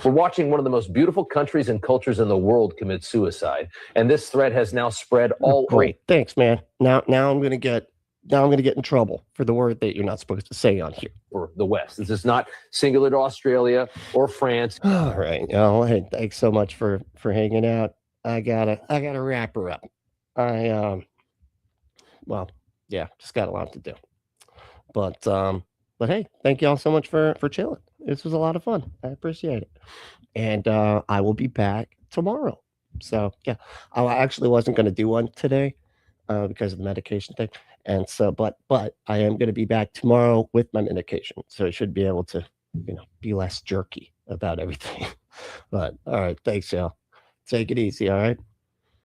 We're watching one of the most beautiful countries and cultures in the world commit suicide, and this threat has now spread all over. Great, thanks, man. Now I'm gonna get in trouble for the word that you're not supposed to say on here. For the West, this is not singular to Australia or France. All right. Oh, hey, thanks so much for hanging out. I gotta wrap her up. Well, yeah, just got a lot to do. But hey, thank y'all so much for chilling. This was a lot of fun. I appreciate it. And I will be back tomorrow. So yeah, I actually wasn't going to do one today. because of the medication thing. And so, but I am going to be back tomorrow with my medication, so I should be able to, be less jerky about everything. But all right, thanks, y'all. Take it easy. All right.